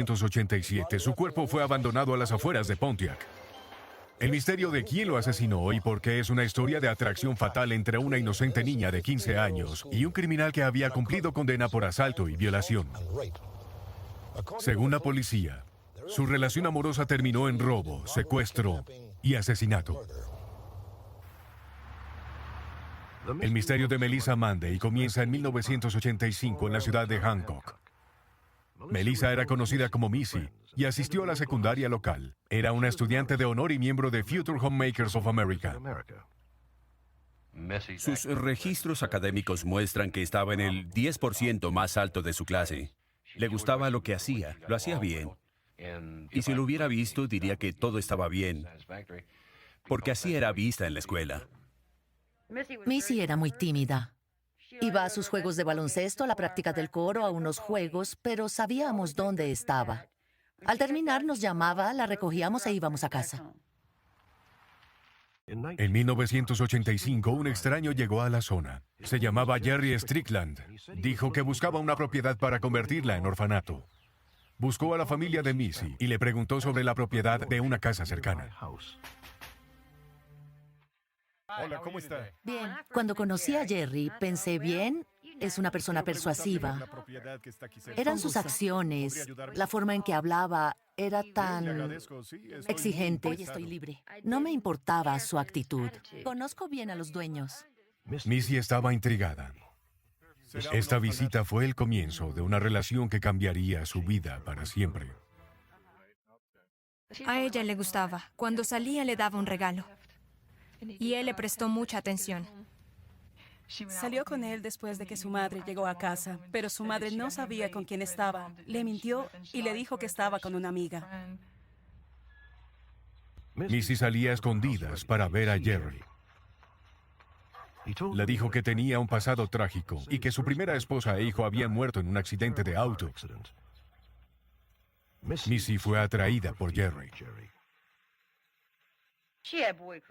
1987, su cuerpo fue abandonado a las afueras de Pontiac. El misterio de quién lo asesinó y por qué es una historia de atracción fatal entre una inocente niña de 15 años y un criminal que había cumplido condena por asalto y violación. Según la policía, su relación amorosa terminó en robo, secuestro y asesinato. El misterio de Melissa Munday comienza en 1985 en la ciudad de Hancock. Melissa era conocida como Missy y asistió a la secundaria local. Era una estudiante de honor y miembro de Future Homemakers of America. Sus registros académicos muestran que estaba en el 10% más alto de su clase. Le gustaba lo que hacía, lo hacía bien. Y si lo hubiera visto, diría que todo estaba bien, porque así era vista en la escuela. Missy era muy tímida. Iba a sus juegos de baloncesto, a la práctica del coro, a unos juegos, pero sabíamos dónde estaba. Al terminar nos llamaba, la recogíamos e íbamos a casa. En 1985, un extraño llegó a la zona. Se llamaba Jerry Strickland. Dijo que buscaba una propiedad para convertirla en orfanato. Buscó a la familia de Missy y le preguntó sobre la propiedad de una casa cercana. Hola, ¿cómo está? Bien, cuando conocí a Jerry, pensé, bien, es una persona persuasiva. Eran sus acciones, la forma en que hablaba, era tan exigente. Hoy estoy libre. No me importaba su actitud. Conozco bien a los dueños. Missy estaba intrigada. Esta visita fue el comienzo de una relación que cambiaría su vida para siempre. A ella le gustaba. Cuando salía le daba un regalo. Y él le prestó mucha atención. Salió con él después de que su madre llegó a casa, pero su madre no sabía con quién estaba. Le mintió y le dijo que estaba con una amiga. Missy salía a escondidas para ver a Jerry. Le dijo que tenía un pasado trágico y que su primera esposa e hijo habían muerto en un accidente de auto. Missy fue atraída por Jerry.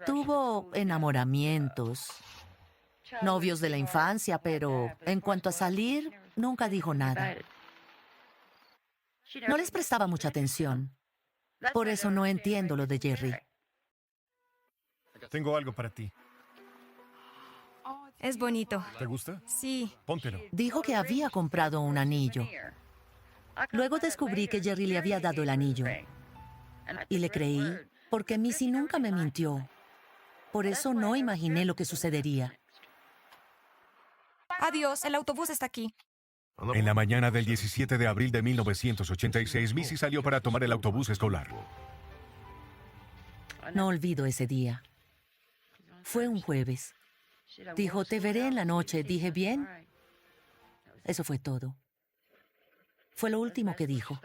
Tuvo enamoramientos, novios de la infancia, pero en cuanto a salir, nunca dijo nada. No les prestaba mucha atención. Por eso no entiendo lo de Jerry. Tengo algo para ti. Es bonito. ¿Te gusta? Sí. Póntelo. Dijo que había comprado un anillo. Luego descubrí que Jerry le había dado el anillo. Y le creí, porque Missy nunca me mintió. Por eso no imaginé lo que sucedería. Adiós, el autobús está aquí. En la mañana del 17 de abril de 1986, Missy salió para tomar el autobús escolar. No olvido ese día. Fue un jueves. Dijo, te veré en la noche. Dije, bien. Eso fue todo. Fue lo último que dijo.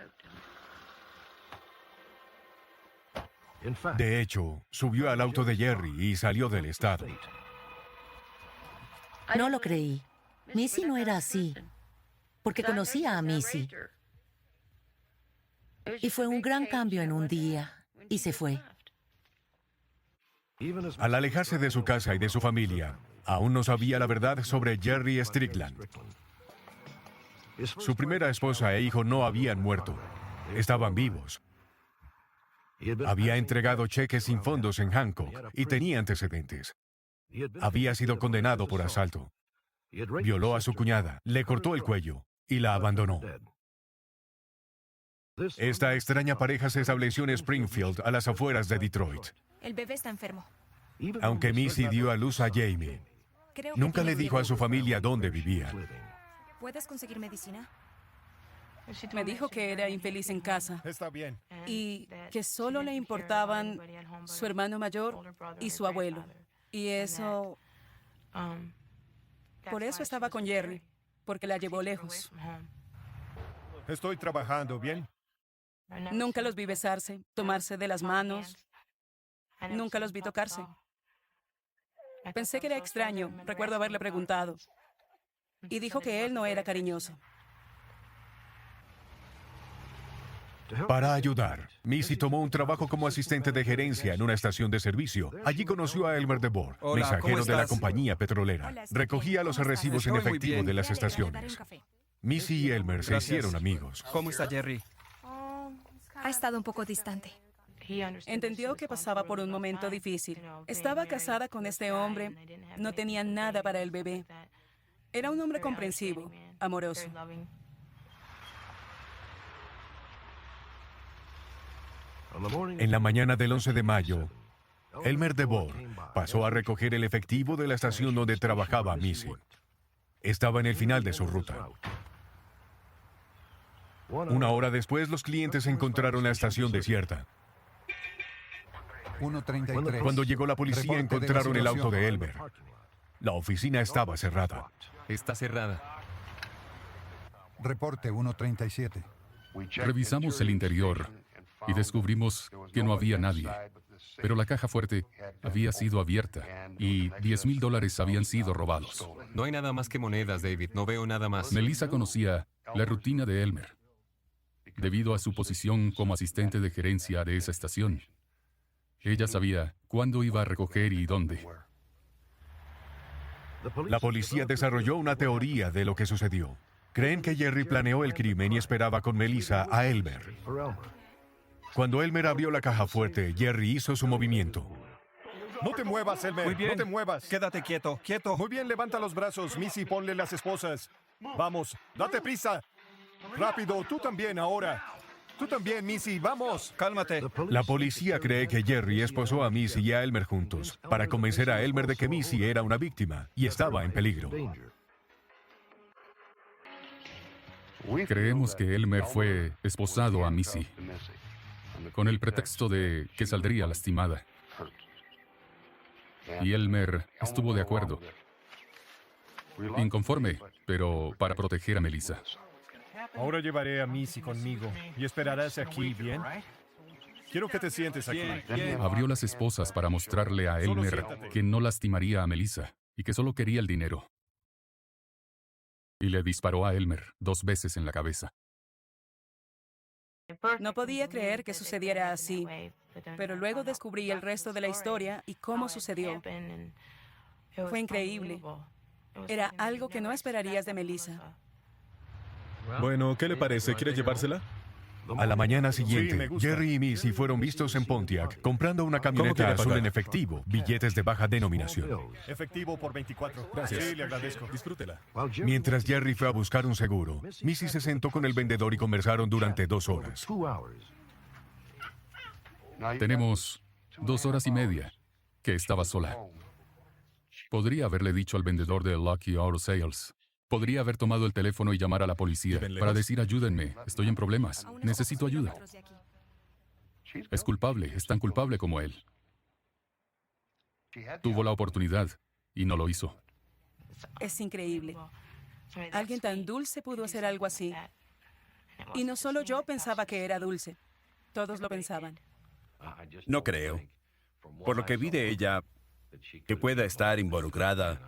De hecho, subió al auto de Jerry y salió del estado. No lo creí. Missy no era así, porque conocía a Missy. Y fue un gran cambio en un día, y se fue. Al alejarse de su casa y de su familia, aún no sabía la verdad sobre Jerry Strickland. Su primera esposa e hijo no habían muerto. Estaban vivos. Había entregado cheques sin fondos en Hancock y tenía antecedentes. Había sido condenado por asalto. Violó a su cuñada, le cortó el cuello y la abandonó. Esta extraña pareja se estableció en Springfield, a las afueras de Detroit. El bebé está enfermo. Aunque Missy dio a luz a Jamie, Creo que nunca le tiene dijo a fiebre. su familia dónde vivía. ¿Puedes conseguir medicina? Me dijo que era infeliz en casa Está bien. y que solo le importaban su hermano mayor y su abuelo. Y eso... Por eso estaba con Jerry, porque la llevó lejos. Estoy trabajando, ¿bien? Nunca los vi besarse, tomarse de las manos. Nunca los vi tocarse. Pensé que era extraño, recuerdo haberle preguntado. Y dijo que él no era cariñoso. Para ayudar, Missy tomó un trabajo como asistente de gerencia en una estación de servicio. Allí conoció a Elmer DeBoer, Hola, mensajero ¿cómo de la estás? compañía petrolera. Hola, estoy Recogía bien. los ¿Cómo recibos en estás? Estoy muy efectivo bien. de las Daré un estaciones. café. Missy y Elmer se Gracias. hicieron amigos. ¿Cómo está Jerry? Ha estado un poco distante. Entendió que pasaba por un momento difícil. Estaba casada con este hombre, no tenía nada para el bebé. Era un hombre comprensivo, amoroso. En la mañana del 11 de mayo, Elmer DeVore pasó a recoger el efectivo de la estación donde trabajaba Missy. Estaba en el final de su ruta. Una hora después, los clientes encontraron la estación desierta. 1:33. Cuando llegó la policía, Reporte de la encontraron el auto situación. de Elmer. La oficina estaba cerrada. Está cerrada. Reporte 1:37. Revisamos el interior y descubrimos que no había nadie. Pero la caja fuerte había sido abierta y $10,000 habían sido robados. No hay nada más que monedas, David. No veo nada más. Melissa conocía la rutina de Elmer, debido a su posición como asistente de gerencia de esa estación. Ella sabía cuándo iba a recoger y dónde. La policía desarrolló una teoría de lo que sucedió. Creen que Jerry planeó el crimen y esperaba con Melissa a Elmer. Cuando Elmer abrió la caja fuerte, Jerry hizo su movimiento. No te muevas, Elmer. Muy bien. No te muevas. Quédate quieto, quieto. Muy bien, levanta los brazos. Missy, ponle las esposas. Vamos, date prisa. Rápido, tú también ahora. Tú también, Missy, vamos. Cálmate. La policía cree que Jerry esposó a Missy y a Elmer juntos para convencer a Elmer de que Missy era una víctima y estaba en peligro. Creemos que Elmer fue esposado a Missy, con el pretexto de que saldría lastimada. Y Elmer estuvo de acuerdo. Inconforme, pero para proteger a Melissa. Ahora llevaré a Missy conmigo y esperarás aquí, ¿bien? Quiero que te sientes aquí. Abrió las esposas para mostrarle a Elmer que no lastimaría a Melissa y que solo quería el dinero. Y le disparó a Elmer 2 veces en la cabeza. No podía creer que sucediera así, pero luego descubrí el resto de la historia y cómo sucedió. Fue increíble. Era algo que no esperarías de Melissa. Bueno, ¿qué le parece? ¿Quiere llevársela? A la mañana Sí, siguiente, me gusta. Jerry y Missy fueron vistos en Pontiac comprando una camioneta quiere azul pagar? en efectivo, billetes de baja denominación. Efectivo por 24. Gracias. Sí, le agradezco. Disfrútela. Mientras Jerry fue a buscar un seguro, Missy se sentó con el vendedor y conversaron durante 2 horas. Tenemos 2 horas y media que estaba sola. Podría haberle dicho al vendedor de Lucky Auto Sales. Podría haber tomado el teléfono y llamar a la policía ¿Viven para lejos? decir ayúdenme, estoy en problemas, A unos necesito pocos ayuda. kilómetros de aquí. Es culpable, es tan culpable como él. Tuvo la oportunidad y no lo hizo. Es increíble. Alguien tan dulce pudo hacer algo así. Y no solo yo pensaba que era dulce. Todos lo pensaban. No creo. Por lo que vi de ella, que pueda estar involucrada.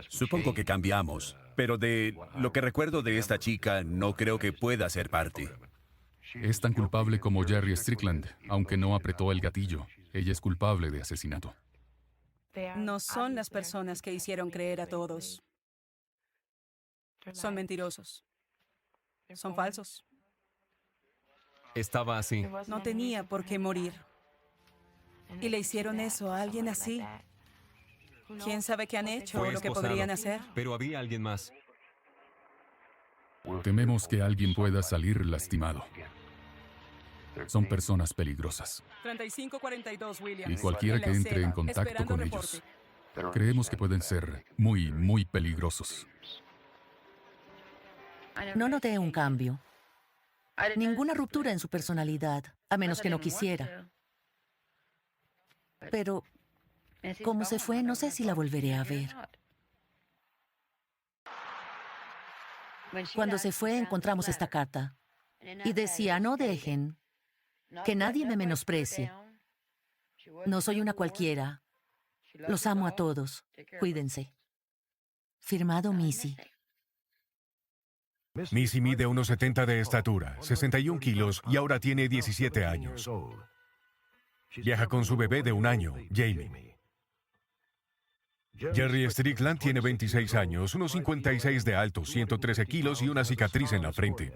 Supongo que cambiamos, pero de lo que recuerdo de esta chica, no creo que pueda ser parte. Es tan culpable como Jerry Strickland, aunque no apretó el gatillo. Ella es culpable de asesinato. No son las personas que hicieron creer a todos. Son mentirosos. Son falsos. Estaba así. No tenía por qué morir. Y le hicieron eso a alguien así. ¿Quién sabe qué han hecho Fue o lo que esposado. podrían hacer? Pero había alguien más. Tememos que alguien pueda salir lastimado. Son personas peligrosas 3542 Williams. y cualquiera En la que entre en acera, contacto esperando con reporte. ellos. Creemos que pueden ser muy, muy peligrosos. No noté un cambio. Ninguna ruptura en su personalidad, a menos que no quisiera. Pero, como se fue, no sé si la volveré a ver. Cuando se fue, encontramos esta carta. Y decía, no dejen que nadie me menosprecie. No soy una cualquiera. Los amo a todos. Cuídense. Firmado Missy. Missy mide unos 70 de estatura, 61 kilos y ahora tiene 17 años. Viaja con su bebé de 1 año, Jamie. Jerry Strickland tiene 26 años, unos 56 de alto, 113 kilos y una cicatriz en la frente.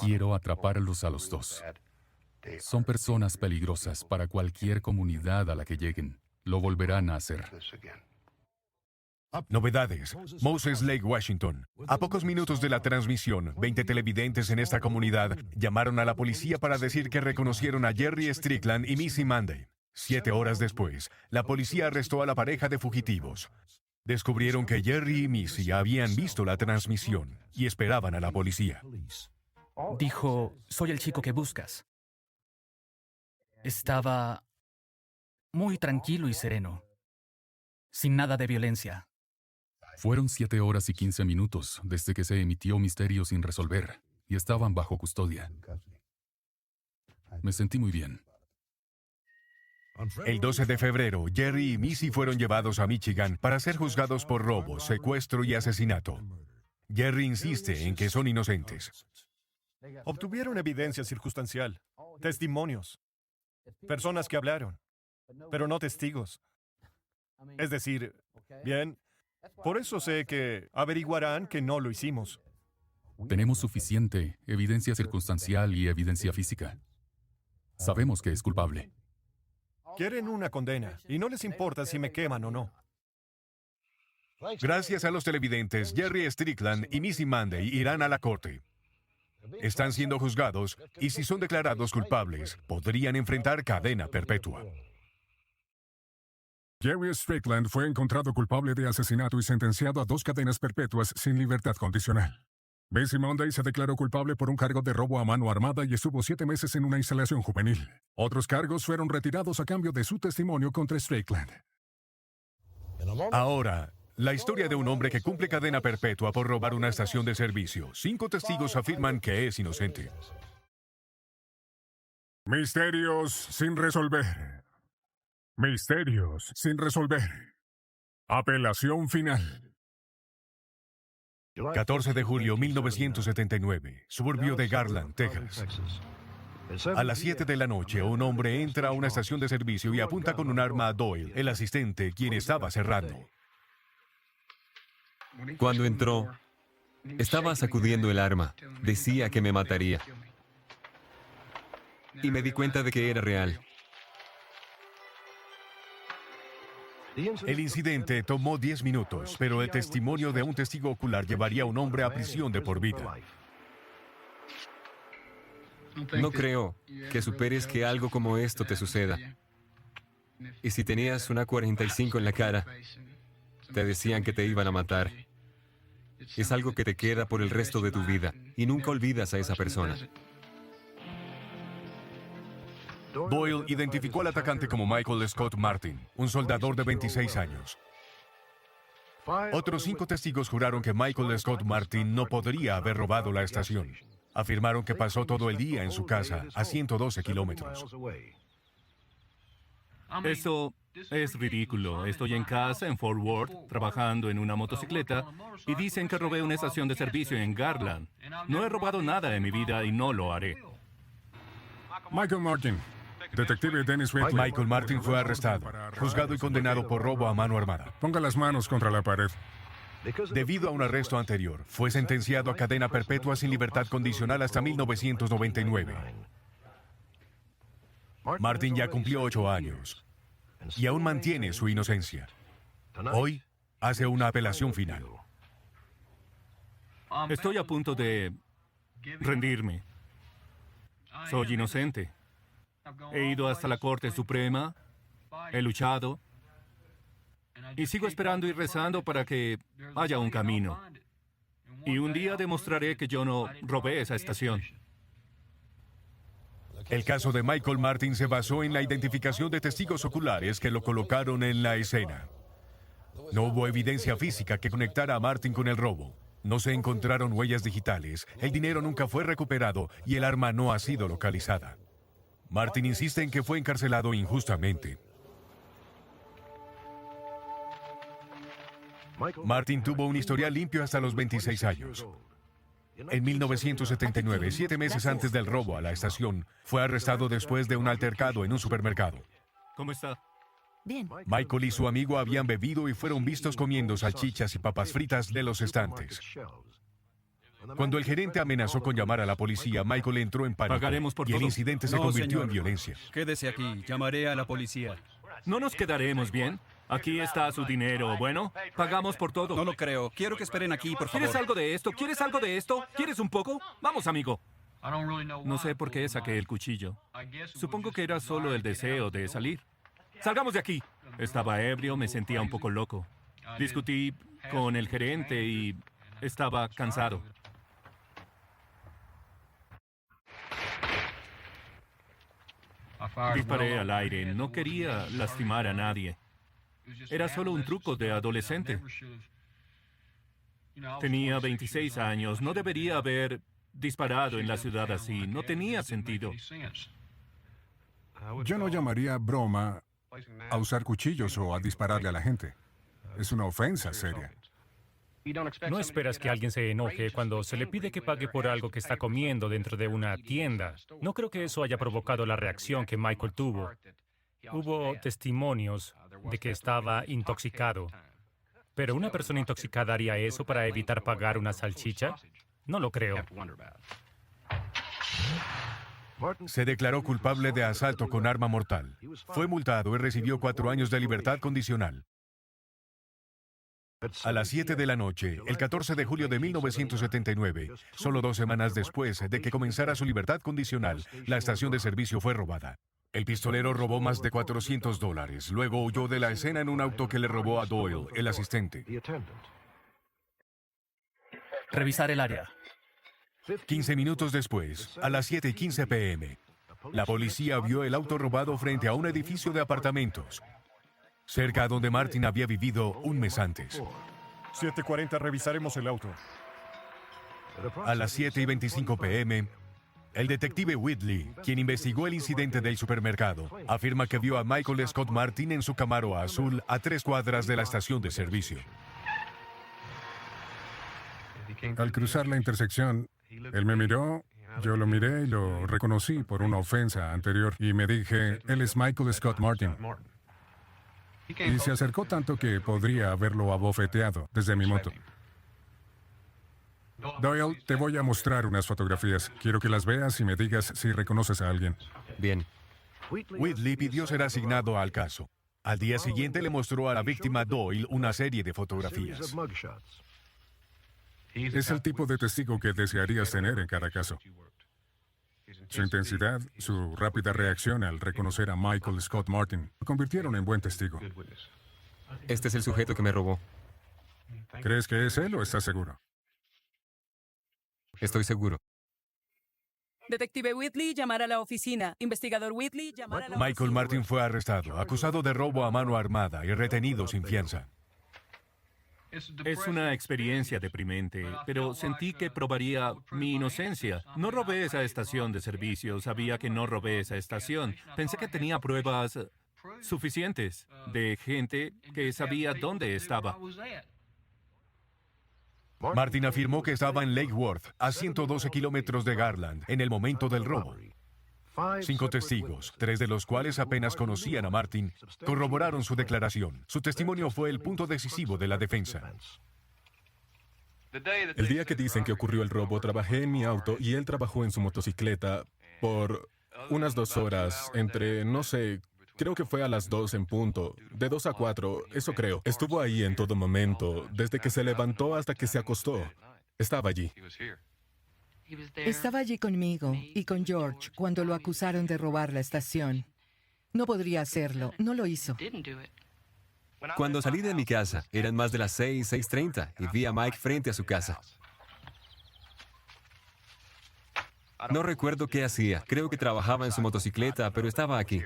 Quiero atraparlos a los dos. Son personas peligrosas para cualquier comunidad a la que lleguen. Lo volverán a hacer. Novedades. Moses Lake, Washington. A pocos minutos de la transmisión, 20 televidentes en esta comunidad llamaron a la policía para decir que reconocieron a Jerry Strickland y Missy Monday. 7 horas después, la policía arrestó a la pareja de fugitivos. Descubrieron que Jerry y Missy habían visto la transmisión y esperaban a la policía. Dijo, soy el chico que buscas. Estaba muy tranquilo y sereno, sin nada de violencia. Fueron 7 horas y 15 minutos desde que se emitió Misterio sin resolver y estaban bajo custodia. Me sentí muy bien. El 12 de febrero, Jerry y Missy fueron llevados a Michigan para ser juzgados por robo, secuestro y asesinato. Jerry insiste en que son inocentes. Obtuvieron evidencia circunstancial, testimonios, personas que hablaron, pero no testigos. Es decir, bien, por eso sé que averiguarán que no lo hicimos. Tenemos suficiente evidencia circunstancial y evidencia física. Sabemos que es culpable. Quieren una condena y no les importa si me queman o no. Gracias a los televidentes, Jerry Strickland y Missy Monday irán a la corte. Están siendo juzgados y si son declarados culpables, podrían enfrentar cadena perpetua. Jerry Strickland fue encontrado culpable de asesinato y sentenciado a 2 cadenas perpetuas sin libertad condicional. Missy Monday se declaró culpable por un cargo de robo a mano armada y estuvo 7 meses en una instalación juvenil. Otros cargos fueron retirados a cambio de su testimonio contra Strickland. Ahora, la historia de un hombre que cumple cadena perpetua por robar una estación de servicio. 5 testigos afirman que es inocente. Misterios sin resolver. Misterios sin resolver. Apelación final. 14 de julio 1979, suburbio de Garland, Texas. A las 7 de la noche, un hombre entra a una estación de servicio y apunta con un arma a Doyle, el asistente, quien estaba cerrando. Cuando entró, estaba sacudiendo el arma. Decía que me mataría. Y me di cuenta de que era real. El incidente tomó 10 minutos, pero el testimonio de un testigo ocular llevaría a un hombre a prisión de por vida. No creo que superes que algo como esto te suceda. Y si tenías una 45 en la cara, te decían que te iban a matar. Es algo que te queda por el resto de tu vida y nunca olvidas a esa persona. Doyle identificó al atacante como Michael Scott Martin, un soldador de 26 años. Otros 5 testigos juraron que Michael Scott Martin no podría haber robado la estación. Afirmaron que pasó todo el día en su casa, a 112 kilómetros. Eso es ridículo. Estoy en casa, en Fort Worth, trabajando en una motocicleta, y dicen que robé una estación de servicio en Garland. No he robado nada en mi vida y no lo haré. Michael Martin. Detective Dennis Whitley. Michael Martin fue arrestado, juzgado y condenado por robo a mano armada. Ponga las manos contra la pared. Debido a un arresto anterior, fue sentenciado a cadena perpetua sin libertad condicional hasta 1999. Martin ya cumplió 8 años y aún mantiene su inocencia. Hoy hace una apelación final. Estoy a punto de rendirme. Soy inocente. He ido hasta la Corte Suprema, he luchado, y sigo esperando y rezando para que haya un camino. Y un día demostraré que yo no robé esa estación. El caso de Michael Martin se basó en la identificación de testigos oculares que lo colocaron en la escena. No hubo evidencia física que conectara a Martin con el robo. No se encontraron huellas digitales, el dinero nunca fue recuperado y el arma no ha sido localizada. Martin insiste en que fue encarcelado injustamente. Martin tuvo un historial limpio hasta los 26 años. En 1979, 7 meses antes del robo a la estación, fue arrestado después de un altercado en un supermercado. ¿Cómo está? Bien. Michael y su amigo habían bebido y fueron vistos comiendo salchichas y papas fritas de los estantes. Cuando el gerente amenazó con llamar a la policía, Michael entró en pánico Pagaremos por y el todo. incidente se No, convirtió señor. en violencia. Quédese aquí. Llamaré a la policía. ¿No nos quedaremos bien? Aquí está su dinero, ¿bueno? Pagamos por todo. No lo creo. Quiero que esperen aquí, por favor. ¿Quieres algo de esto? ¿Quieres algo de esto? ¿Quieres un poco? Vamos, amigo. No sé por qué saqué el cuchillo. Supongo que era solo el deseo de salir. Salgamos de aquí. Estaba ebrio, me sentía un poco loco. Discutí con el gerente y estaba cansado. Disparé al aire. No quería lastimar a nadie. Era solo un truco de adolescente. Tenía 26 años. No debería haber disparado en la ciudad así. No tenía sentido. Yo no llamaría broma a usar cuchillos o a dispararle a la gente. Es una ofensa seria. No esperas que alguien se enoje cuando se le pide que pague por algo que está comiendo dentro de una tienda. No creo que eso haya provocado la reacción que Michael tuvo. Hubo testimonios de que estaba intoxicado. ¿Pero una persona intoxicada haría eso para evitar pagar una salchicha? No lo creo. Se declaró culpable de asalto con arma mortal. Fue multado y recibió 4 años de libertad condicional. A las 7 de la noche, el 14 de julio de 1979, solo 2 semanas después de que comenzara su libertad condicional, la estación de servicio fue robada. El pistolero robó más de $400. Luego huyó de la escena en un auto que le robó a Doyle, el asistente. Revisar el área. 15 minutos después, a las 7:15 p.m., la policía vio el auto robado frente a un edificio de apartamentos, cerca donde Martin había vivido un mes antes. 7:40, revisaremos el auto. A las 7:25 p.m., el detective Whitley, quien investigó el incidente del supermercado, afirma que vio a Michael Scott Martin en su Camaro azul a 3 cuadras de la estación de servicio. Al cruzar la intersección, él me miró, yo lo miré y lo reconocí por una ofensa anterior y me dije, él es Michael Scott Martin. Y se acercó tanto que podría haberlo abofeteado desde mi moto. Doyle, te voy a mostrar unas fotografías. Quiero que las veas y me digas si reconoces a alguien. Bien. Whitley pidió ser asignado al caso. Al día siguiente le mostró a la víctima Doyle una serie de fotografías. Es el tipo de testigo que desearías tener en cada caso. Su intensidad, su rápida reacción al reconocer a Michael Scott Martin, lo convirtieron en buen testigo. Este es el sujeto que me robó. ¿Crees que es él o estás seguro? Estoy seguro. Detective Whitley, llamar a la oficina. Investigador Whitley, llamar a la Michael oficina. Martin fue arrestado, acusado de robo a mano armada y retenido sin fianza. Es una experiencia deprimente, pero sentí que probaría mi inocencia. No robé esa estación de servicio, sabía que no robé esa estación. Pensé que tenía pruebas suficientes de gente que sabía dónde estaba. Martin afirmó que estaba en Lake Worth, a 112 kilómetros de Garland, en el momento del robo. 5 testigos, 3 de los cuales apenas conocían a Martin, corroboraron su declaración. Su testimonio fue el punto decisivo de la defensa. El día que dicen que ocurrió el robo, trabajé en mi auto y él trabajó en su motocicleta por unas 2 horas, entre, no sé, creo que fue a las 2 en punto, de 2 a 4, eso creo. Estuvo ahí en todo momento, desde que se levantó hasta que se acostó. Estaba allí. Estaba allí conmigo y con George cuando lo acusaron de robar la estación. No podría hacerlo, no lo hizo. Cuando salí de mi casa, eran más de las 6:30, y vi a Mike frente a su casa. No recuerdo qué hacía. Creo que trabajaba en su motocicleta, pero estaba aquí.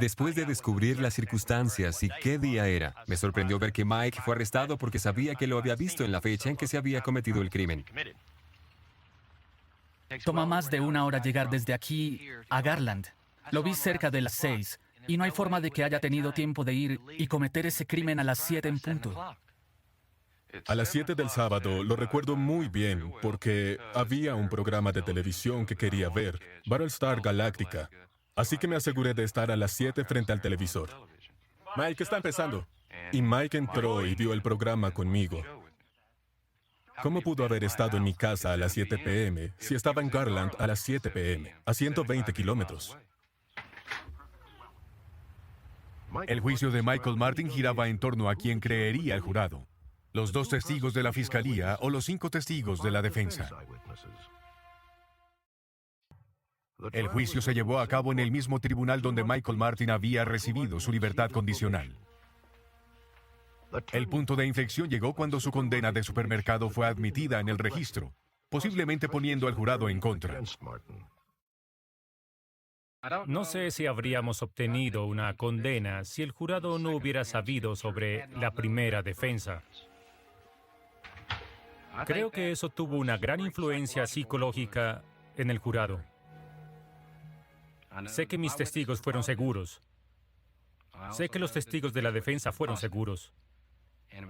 Después de descubrir las circunstancias y qué día era, me sorprendió ver que Mike fue arrestado porque sabía que lo había visto en la fecha en que se había cometido el crimen. Toma más de 1 hora llegar desde aquí a Garland. Lo vi cerca de las 6 y no hay forma de que haya tenido tiempo de ir y cometer ese crimen a las 7 en punto. A las 7 del sábado lo recuerdo muy bien porque había un programa de televisión que quería ver, Battlestar Galactica. Así que me aseguré de estar a las 7 frente al televisor. Mike, está empezando. Y Mike entró y vio el programa conmigo. ¿Cómo pudo haber estado en mi casa a las 7 p.m. si estaba en Garland a las 7 p.m., a 120 kilómetros? El juicio de Michael Martin giraba en torno a quién creería el jurado: los 2 testigos de la fiscalía o los 5 testigos de la defensa. El juicio se llevó a cabo en el mismo tribunal donde Michael Martin había recibido su libertad condicional. El punto de inflexión llegó cuando su condena de supermercado fue admitida en el registro, posiblemente poniendo al jurado en contra. No sé si habríamos obtenido una condena si el jurado no hubiera sabido sobre la primera defensa. Creo que eso tuvo una gran influencia psicológica en el jurado. Sé que mis testigos fueron seguros. Sé que los testigos de la defensa fueron seguros.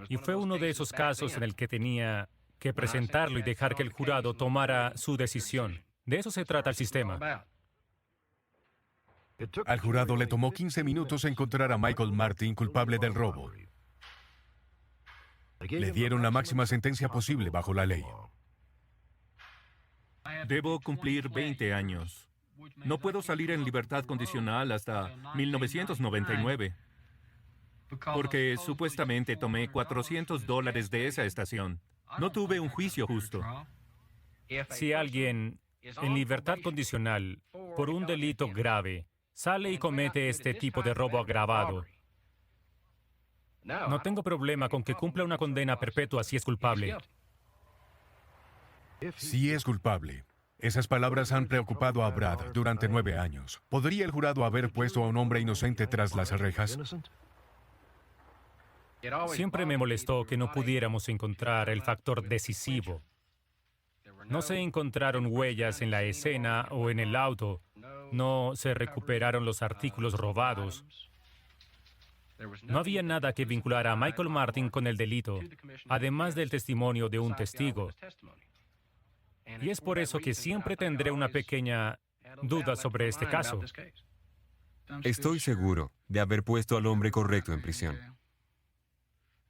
Y fue uno de esos casos en el que tenía que presentarlo y dejar que el jurado tomara su decisión. De eso se trata el sistema. Al jurado le tomó 15 minutos encontrar a Michael Martin culpable del robo. Le dieron la máxima sentencia posible bajo la ley. Debo cumplir 20 años. No puedo salir en libertad condicional hasta 1999, porque supuestamente tomé $400 de esa estación. No tuve un juicio justo. Si alguien en libertad condicional por un delito grave sale y comete este tipo de robo agravado, no tengo problema con que cumpla una condena perpetua si es culpable. Si es culpable. Esas palabras han preocupado a Brad durante 9 años. ¿Podría el jurado haber puesto a un hombre inocente tras las rejas? Siempre me molestó que no pudiéramos encontrar el factor decisivo. No se encontraron huellas en la escena o en el auto. No se recuperaron los artículos robados. No había nada que vinculara a Michael Martin con el delito, además del testimonio de un testigo. Y es por eso que siempre tendré una pequeña duda sobre este caso. Estoy seguro de haber puesto al hombre correcto en prisión.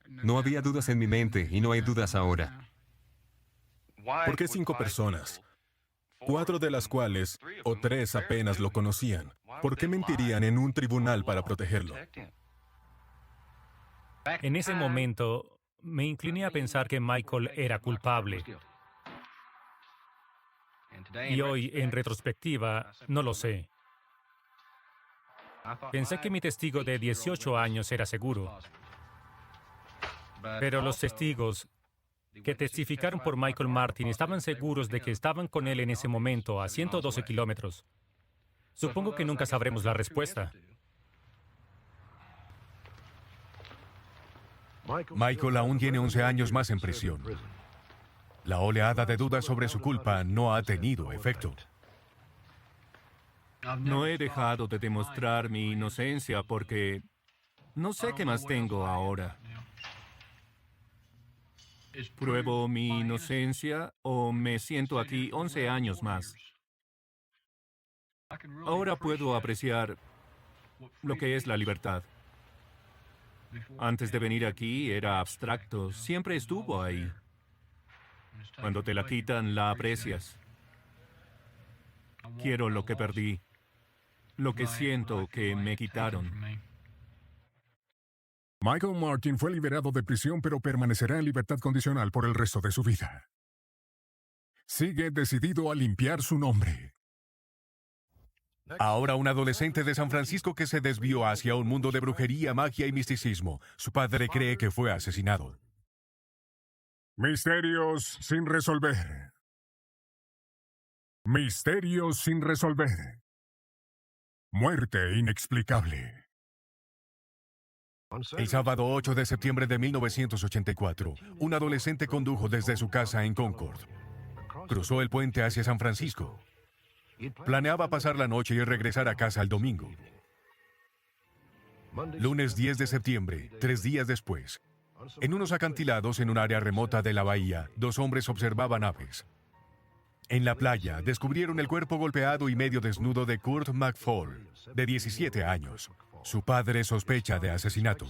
No había dudas en mi mente y no hay dudas ahora. ¿Por qué 5 personas? 4 de las cuales, o 3 apenas lo conocían. ¿Por qué mentirían en un tribunal para protegerlo? En ese momento, me incliné a pensar que Michael era culpable. Y hoy, en retrospectiva, no lo sé. Pensé que mi testigo de 18 años era seguro. Pero los testigos que testificaron por Michael Martin estaban seguros de que estaban con él en ese momento a 112 kilómetros. Supongo que nunca sabremos la respuesta. Michael aún tiene 11 años más en prisión. La oleada de dudas sobre su culpa no ha tenido efecto. No he dejado de demostrar mi inocencia porque no sé qué más tengo ahora. ¿Pruebo mi inocencia o me siento aquí 11 años más? Ahora puedo apreciar lo que es la libertad. Antes de venir aquí era abstracto, siempre estuvo ahí. Cuando te la quitan, la aprecias. Quiero lo que perdí, lo que siento que me quitaron. Michael Martin fue liberado de prisión, pero permanecerá en libertad condicional por el resto de su vida. Sigue decidido a limpiar su nombre. Ahora un adolescente de San Francisco que se desvió hacia un mundo de brujería, magia y misticismo. Su padre cree que fue asesinado. Misterios sin resolver. Misterios sin resolver. Muerte inexplicable. El sábado 8 de septiembre de 1984, un adolescente condujo desde su casa en Concord. Cruzó el puente hacia San Francisco. Planeaba pasar la noche y regresar a casa el domingo. Lunes 10 de septiembre, 3 días después, en unos acantilados en un área remota de la bahía, 2 hombres observaban aves. En la playa, descubrieron el cuerpo golpeado y medio desnudo de Kurt McFall, de 17 años. Su padre sospecha de asesinato.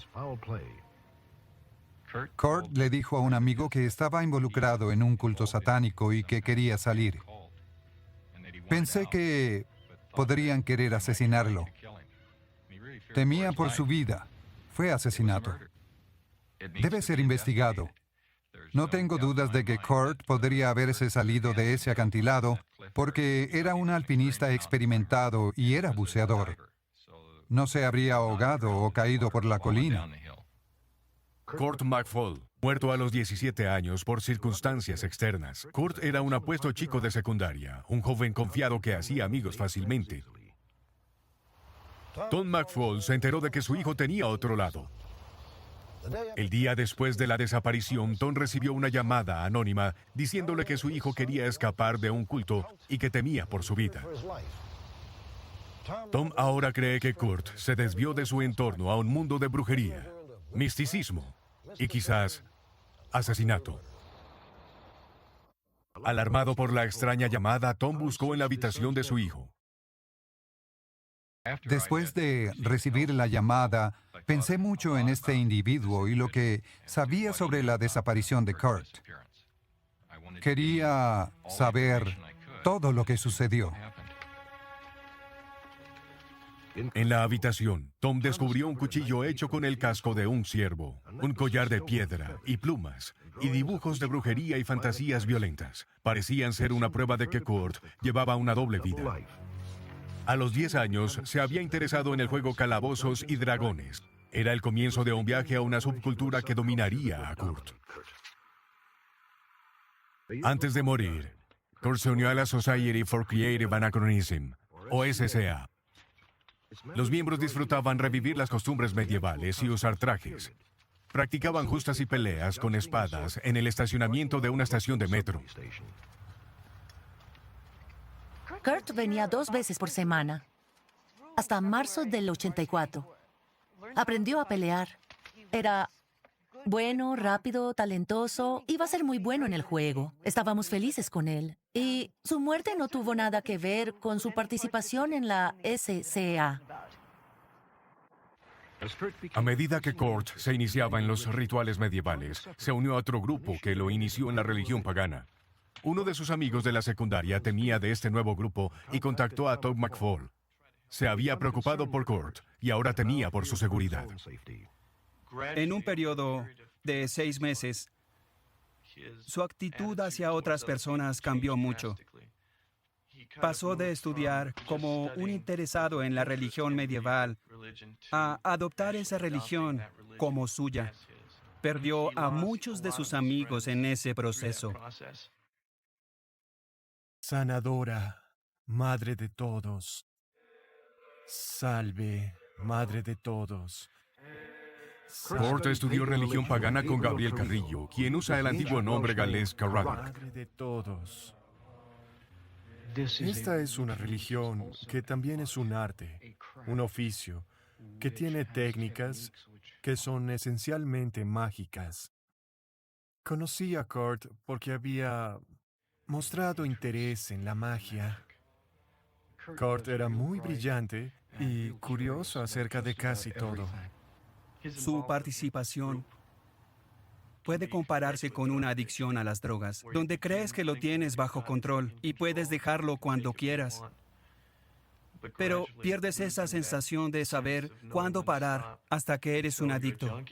Kurt le dijo a un amigo que estaba involucrado en un culto satánico y que quería salir. Pensé que podrían querer asesinarlo. Temía por su vida. Fue asesinato. Debe ser investigado. No tengo dudas de que Kurt podría haberse salido de ese acantilado porque era un alpinista experimentado y era buceador. No se habría ahogado o caído por la colina. Kurt McFall, muerto a los 17 años por circunstancias externas. Kurt era un apuesto chico de secundaria, un joven confiado que hacía amigos fácilmente. Tom McFall se enteró de que su hijo tenía otro lado. El día después de la desaparición, Tom recibió una llamada anónima diciéndole que su hijo quería escapar de un culto y que temía por su vida. Tom ahora cree que Kurt se desvió de su entorno a un mundo de brujería, misticismo y quizás asesinato. Alarmado por la extraña llamada, Tom buscó en la habitación de su hijo. Después de recibir la llamada, pensé mucho en este individuo y lo que sabía sobre la desaparición de Kurt. Quería saber todo lo que sucedió. En la habitación, Tom descubrió un cuchillo hecho con el casco de un ciervo, un collar de piedra y plumas, y dibujos de brujería y fantasías violentas. Parecían ser una prueba de que Kurt llevaba una doble vida. A los 10 años, se había interesado en el juego Calabozos y Dragones. Era el comienzo de un viaje a una subcultura que dominaría a Kurt. Antes de morir, Kurt se unió a la Society for Creative Anachronism, o SCA. Los miembros disfrutaban revivir las costumbres medievales y usar trajes. Practicaban justas y peleas con espadas en el estacionamiento de una estación de metro. Kurt venía 2 veces por semana, hasta marzo del 84. Aprendió a pelear. Era bueno, rápido, talentoso. Iba a ser muy bueno en el juego. Estábamos felices con él. Y su muerte no tuvo nada que ver con su participación en la SCA. A medida que Kurt se iniciaba en los rituales medievales, se unió a otro grupo que lo inició en la religión pagana. Uno de sus amigos de la secundaria temía de este nuevo grupo y contactó a Tom McFall. Se había preocupado por Kurt y ahora temía por su seguridad. En un periodo de 6 meses, su actitud hacia otras personas cambió mucho. Pasó de estudiar como un interesado en la religión medieval a adoptar esa religión como suya. Perdió a muchos de sus amigos en ese proceso. Sanadora, Madre de todos. Salve, Madre de todos. Kurt estudió religión pagana con Gabriel Carrillo, quien usa el antiguo nombre galés Caradoc. Madre de todos. Esta es una religión que también es un arte, un oficio, que tiene técnicas que son esencialmente mágicas. Conocí a Kurt porque había mostrado interés en la magia. Kurt era muy brillante y curioso acerca de casi todo. Su participación puede compararse con una adicción a las drogas, donde crees que lo tienes bajo control y puedes dejarlo cuando quieras. Pero pierdes esa sensación de saber cuándo parar hasta que eres un adicto.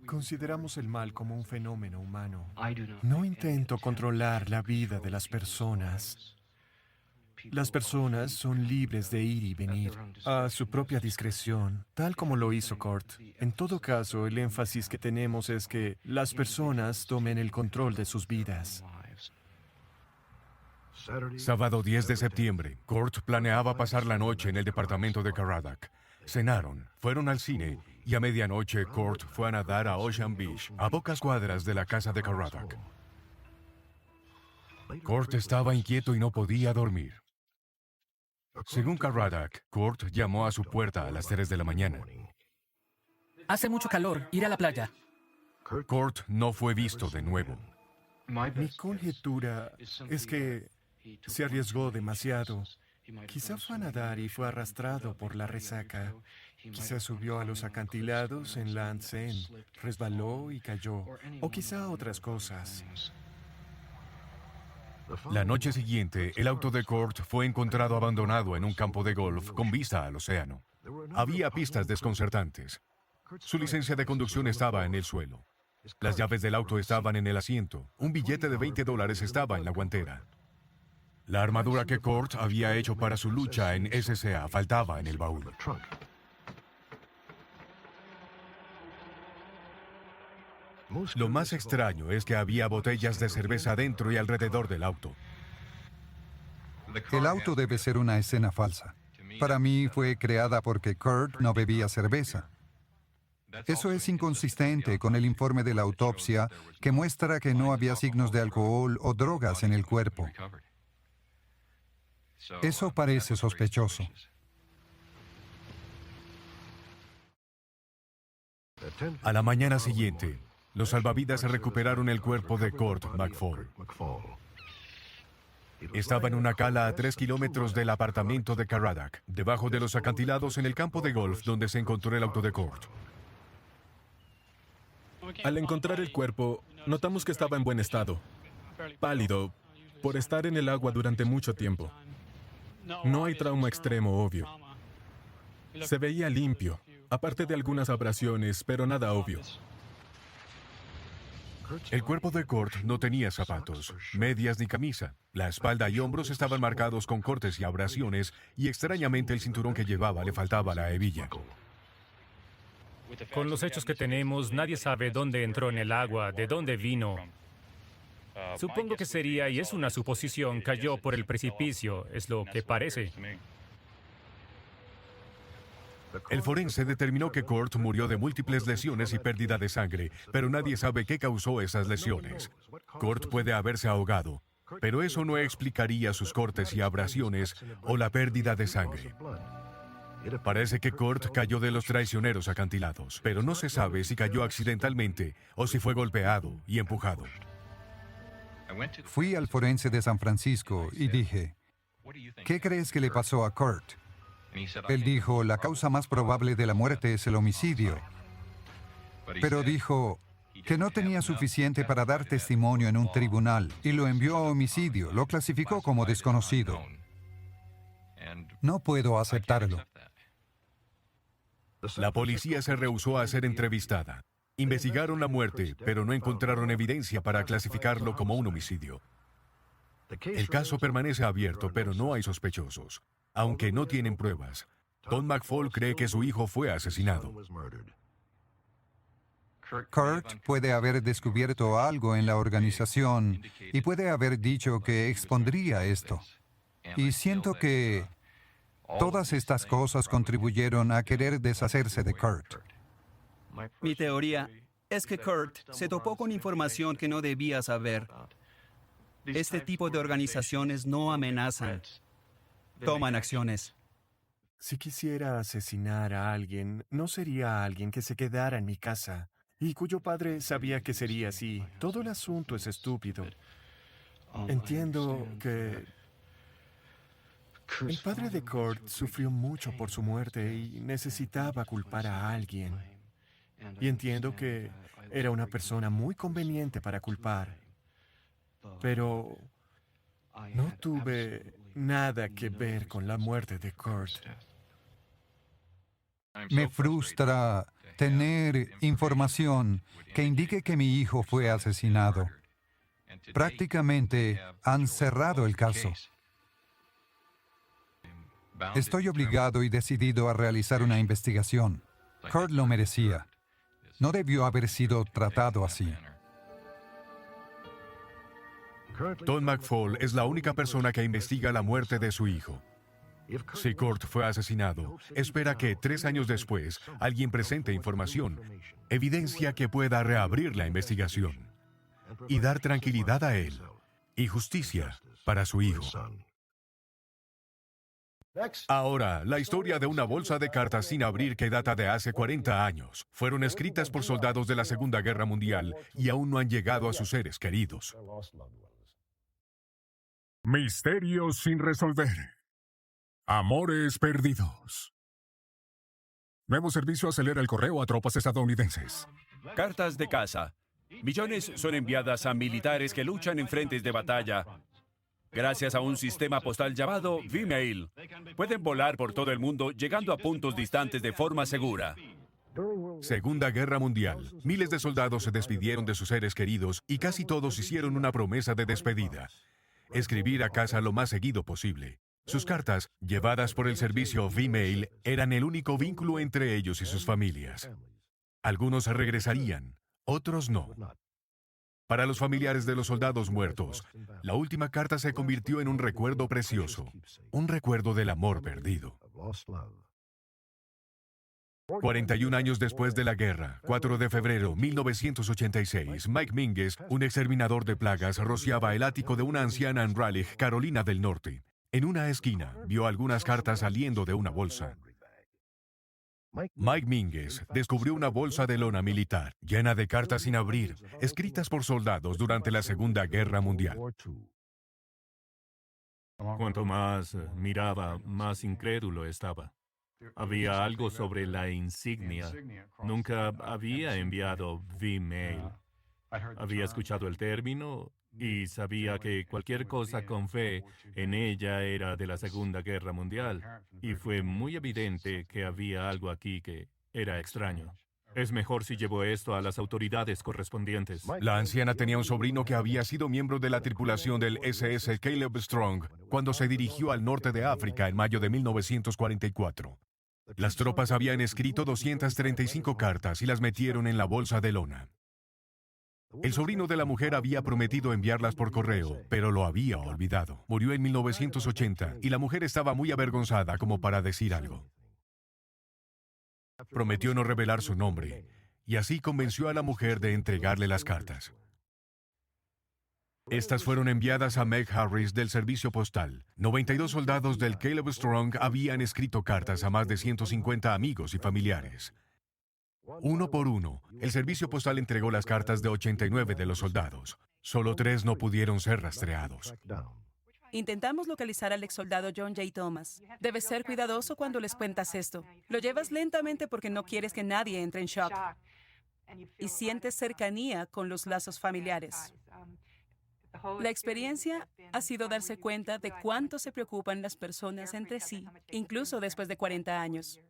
Consideramos el mal como un fenómeno humano. No intento controlar la vida de las personas. Las personas son libres de ir y venir a su propia discreción, tal como lo hizo Kurt. En todo caso, el énfasis que tenemos es que las personas tomen el control de sus vidas. Sábado 10 de septiembre, Kurt planeaba pasar la noche en el departamento de Caradoc. Cenaron, fueron al cine y a medianoche Kurt fue a nadar a Ocean Beach, a pocas cuadras de la casa de Caradoc. Kurt estaba inquieto y no podía dormir. Según Caradoc, Kurt llamó a su puerta a las 3 de la mañana. Hace mucho calor, ir a la playa. Kurt no fue visto de nuevo. Mi conjetura es que se arriesgó demasiado. Quizá fue a nadar y fue arrastrado por la resaca. Quizá subió a los acantilados en Land's End, resbaló y cayó, o quizá otras cosas. La noche siguiente, el auto de Kurt fue encontrado abandonado en un campo de golf con vista al océano. Había pistas desconcertantes. Su licencia de conducción estaba en el suelo. Las llaves del auto estaban en el asiento. Un billete de $20 estaba en la guantera. La armadura que Kurt había hecho para su lucha en SCA faltaba en el baúl. Lo más extraño es que había botellas de cerveza dentro y alrededor del auto. El auto debe ser una escena falsa. Para mí fue creada porque Kurt no bebía cerveza. Eso es inconsistente con el informe de la autopsia que muestra que no había signos de alcohol o drogas en el cuerpo. Eso parece sospechoso. A la mañana siguiente, los salvavidas recuperaron el cuerpo de Kurt McFall. Estaba en una cala a 3 kilómetros del apartamento de Caradoc, debajo de los acantilados en el campo de golf donde se encontró el auto de Kurt. Al encontrar el cuerpo, notamos que estaba en buen estado, pálido, por estar en el agua durante mucho tiempo. No hay trauma extremo obvio. Se veía limpio, aparte de algunas abrasiones, pero nada obvio. El cuerpo de Kurt no tenía zapatos, medias ni camisa. La espalda y hombros estaban marcados con cortes y abrasiones, y extrañamente el cinturón que llevaba le faltaba la hebilla. Con los hechos que tenemos, nadie sabe dónde entró en el agua, de dónde vino. Supongo que sería, y es una suposición, cayó por el precipicio, es lo que parece. El forense determinó que Kurt murió de múltiples lesiones y pérdida de sangre, pero nadie sabe qué causó esas lesiones. Kurt puede haberse ahogado, pero eso no explicaría sus cortes y abrasiones o la pérdida de sangre. Parece que Kurt cayó de los traicioneros acantilados, pero no se sabe si cayó accidentalmente o si fue golpeado y empujado. Fui al forense de San Francisco y dije, ¿qué crees que le pasó a Kurt? Él dijo, la causa más probable de la muerte es el homicidio. Pero dijo que no tenía suficiente para dar testimonio en un tribunal y lo envió a homicidio, lo clasificó como desconocido. No puedo aceptarlo. La policía se rehusó a ser entrevistada. Investigaron la muerte, pero no encontraron evidencia para clasificarlo como un homicidio. El caso permanece abierto, pero no hay sospechosos. Aunque no tienen pruebas, Tom McFall cree que su hijo fue asesinado. Kurt puede haber descubierto algo en la organización y puede haber dicho que expondría esto. Y siento que todas estas cosas contribuyeron a querer deshacerse de Kurt. Mi teoría es que Kurt se topó con información que no debía saber. Este tipo de organizaciones no amenazan, toman acciones. Si quisiera asesinar a alguien, no sería alguien que se quedara en mi casa y cuyo padre sabía que sería así. Todo el asunto es estúpido. Entiendo que el padre de Kurt sufrió mucho por su muerte y necesitaba culpar a alguien. Y entiendo que era una persona muy conveniente para culpar. Pero no tuve nada que ver con la muerte de Kurt. Me frustra tener información que indique que mi hijo fue asesinado. Prácticamente han cerrado el caso. Estoy obligado y decidido a realizar una investigación. Kurt lo merecía. No debió haber sido tratado así. Tom McFall es la única persona que investiga la muerte de su hijo. Si Kurt fue asesinado, espera que 3 años después alguien presente información, evidencia que pueda reabrir la investigación y dar tranquilidad a él y justicia para su hijo. Ahora, la historia de una bolsa de cartas sin abrir que data de hace 40 años. Fueron escritas por soldados de la Segunda Guerra Mundial y aún no han llegado a sus seres queridos. Misterios sin resolver. Amores perdidos. Nuevo servicio acelera el correo a tropas estadounidenses. Cartas de caza. Millones son enviadas a militares que luchan en frentes de batalla. Gracias a un sistema postal llamado V-Mail, pueden volar por todo el mundo llegando a puntos distantes de forma segura. Segunda Guerra Mundial. Miles de soldados se despidieron de sus seres queridos y casi todos hicieron una promesa de despedida: escribir a casa lo más seguido posible. Sus cartas, llevadas por el servicio V-Mail, eran el único vínculo entre ellos y sus familias. Algunos regresarían, otros no. Para los familiares de los soldados muertos, la última carta se convirtió en un recuerdo precioso, un recuerdo del amor perdido. 41 años después de la guerra, 4 de febrero 1986, Mike Mingus, un exterminador de plagas, rociaba el ático de una anciana en Raleigh, Carolina del Norte. En una esquina, vio algunas cartas saliendo de una bolsa. Mike Mingus descubrió una bolsa de lona militar, llena de cartas sin abrir, escritas por soldados durante la Segunda Guerra Mundial. Cuanto más miraba, más incrédulo estaba. Había algo sobre la insignia. Nunca había enviado V-Mail. Había escuchado el término y sabía que cualquier cosa con fe en ella era de la Segunda Guerra Mundial. Y fue muy evidente que había algo aquí que era extraño. Es mejor si llevo esto a las autoridades correspondientes. La anciana tenía un sobrino que había sido miembro de la tripulación del SS Caleb Strong cuando se dirigió al norte de África en mayo de 1944. Las tropas habían escrito 235 cartas y las metieron en la bolsa de lona. El sobrino de la mujer había prometido enviarlas por correo, pero lo había olvidado. Murió en 1980 y la mujer estaba muy avergonzada como para decir algo. Prometió no revelar su nombre y así convenció a la mujer de entregarle las cartas. Estas fueron enviadas a Meg Harris del servicio postal. 92 soldados del Caleb Strong habían escrito cartas a más de 150 amigos y familiares. Uno por uno, el servicio postal entregó las cartas de 89 de los soldados. Solo 3 no pudieron ser rastreados. Intentamos localizar al exsoldado John J. Thomas. Debes ser cuidadoso cuando les cuentas esto. Lo llevas lentamente porque no quieres que nadie entre en shock. Y sientes cercanía con los lazos familiares. La experiencia ha sido darse cuenta de cuánto se preocupan las personas entre sí, incluso después de 40 años.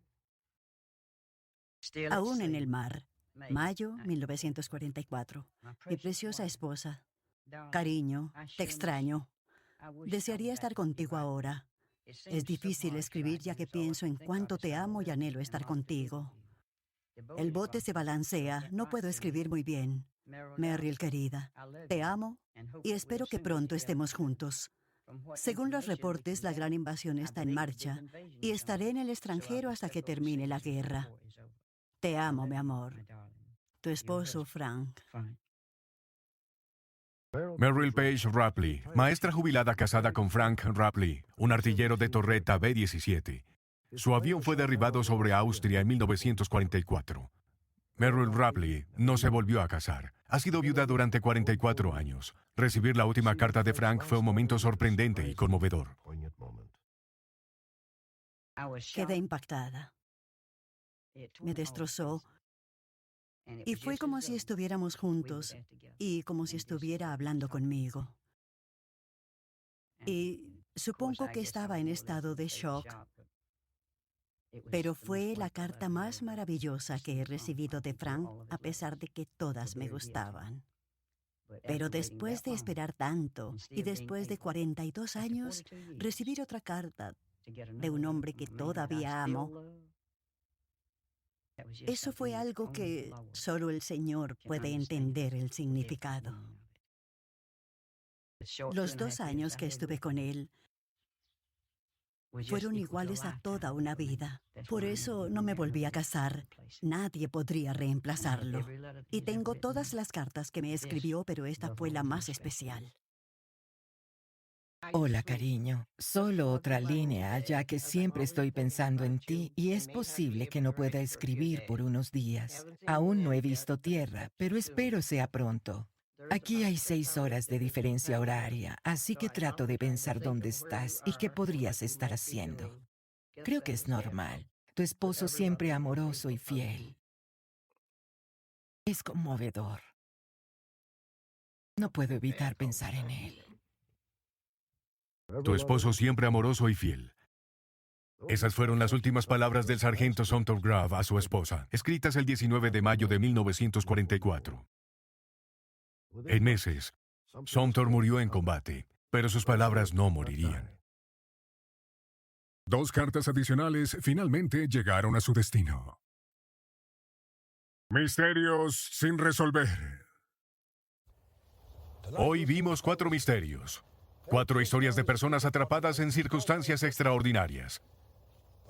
Aún en el mar, mayo 1944. Mi preciosa esposa. Cariño, te extraño. Desearía estar contigo ahora. Es difícil escribir ya que pienso en cuánto te amo y anhelo estar contigo. El bote se balancea, no puedo escribir muy bien. Merrill, querida, te amo y espero que pronto estemos juntos. Según los reportes, la gran invasión está en marcha y estaré en el extranjero hasta que termine la guerra. Te amo, mi amor. Tu esposo, Frank. Merrill Page Rapley, maestra jubilada casada con Frank Rapley, un artillero de torreta B-17. Su avión fue derribado sobre Austria en 1944. Merrill Rapley no se volvió a casar. Ha sido viuda durante 44 años. Recibir la última carta de Frank fue un momento sorprendente y conmovedor. Quedé impactada. Me destrozó. Y fue como si estuviéramos juntos y como si estuviera hablando conmigo. Y supongo que estaba en estado de shock. Pero fue la carta más maravillosa que he recibido de Frank, a pesar de que todas me gustaban. Pero después de esperar tanto, y después de 42 años, recibir otra carta de un hombre que todavía amo, eso fue algo que solo el Señor puede entender el significado. Los 2 años que estuve con él fueron iguales a toda una vida. Por eso no me volví a casar. Nadie podría reemplazarlo. Y tengo todas las cartas que me escribió, pero esta fue la más especial. Hola, cariño. Solo otra línea, ya que siempre estoy pensando en ti y es posible que no pueda escribir por unos días. Aún no he visto tierra, pero espero sea pronto. Aquí hay 6 horas de diferencia horaria, así que trato de pensar dónde estás y qué podrías estar haciendo. Creo que es normal. Tu esposo siempre amoroso y fiel. Es conmovedor. No puedo evitar pensar en él. Tu esposo siempre amoroso y fiel. Esas fueron las últimas palabras del sargento Sumter Grave a su esposa, escritas el 19 de mayo de 1944. En meses, Sumter murió en combate, pero sus palabras no morirían. 2 cartas adicionales finalmente llegaron a su destino. Misterios sin resolver. Hoy vimos 4 misterios. 4 historias de personas atrapadas en circunstancias extraordinarias.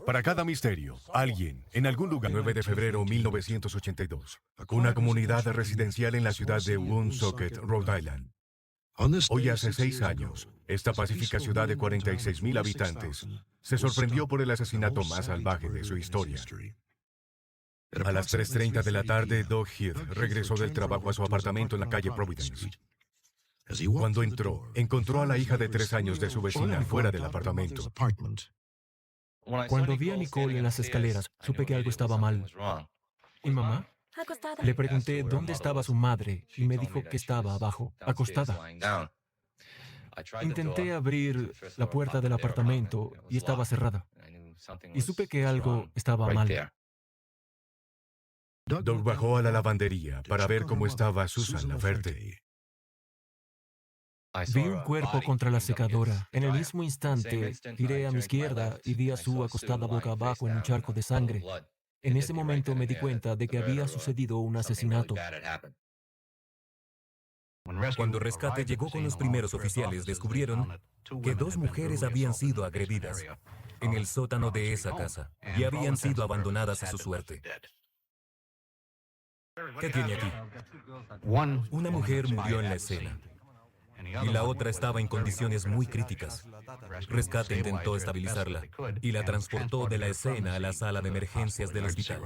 Para cada misterio, alguien, en algún lugar. 9 de febrero de 1982. Una comunidad residencial en la ciudad de Woonsocket, Rhode Island. Hoy hace 6 años, esta pacífica ciudad de 46,000 habitantes se sorprendió por el asesinato más salvaje de su historia. A las 3:30 de la tarde, Doug Heath regresó del trabajo a su apartamento en la calle Providence. Cuando encontró a la hija de 3 años de su vecina fuera del apartamento. Cuando vi a Nicole en las escaleras, supe que algo estaba mal. ¿Y mamá? Le pregunté dónde estaba su madre y me dijo que estaba abajo, acostada. Intenté abrir la puerta del apartamento y estaba cerrada. Y supe que algo estaba mal. Doug bajó a la lavandería para ver cómo estaba Susan Laferte. Vi un cuerpo contra la secadora. En el mismo instante, giré a mi izquierda y vi a Sue acostada boca abajo en un charco de sangre. En ese momento me di cuenta de que había sucedido un asesinato. Cuando Rescate llegó con los primeros oficiales, descubrieron que 2 mujeres habían sido agredidas en el sótano de esa casa y habían sido abandonadas a su suerte. ¿Qué tiene aquí? Una mujer murió en la escena y la otra estaba en condiciones muy críticas. Rescate intentó estabilizarla y la transportó de la escena a la sala de emergencias del hospital.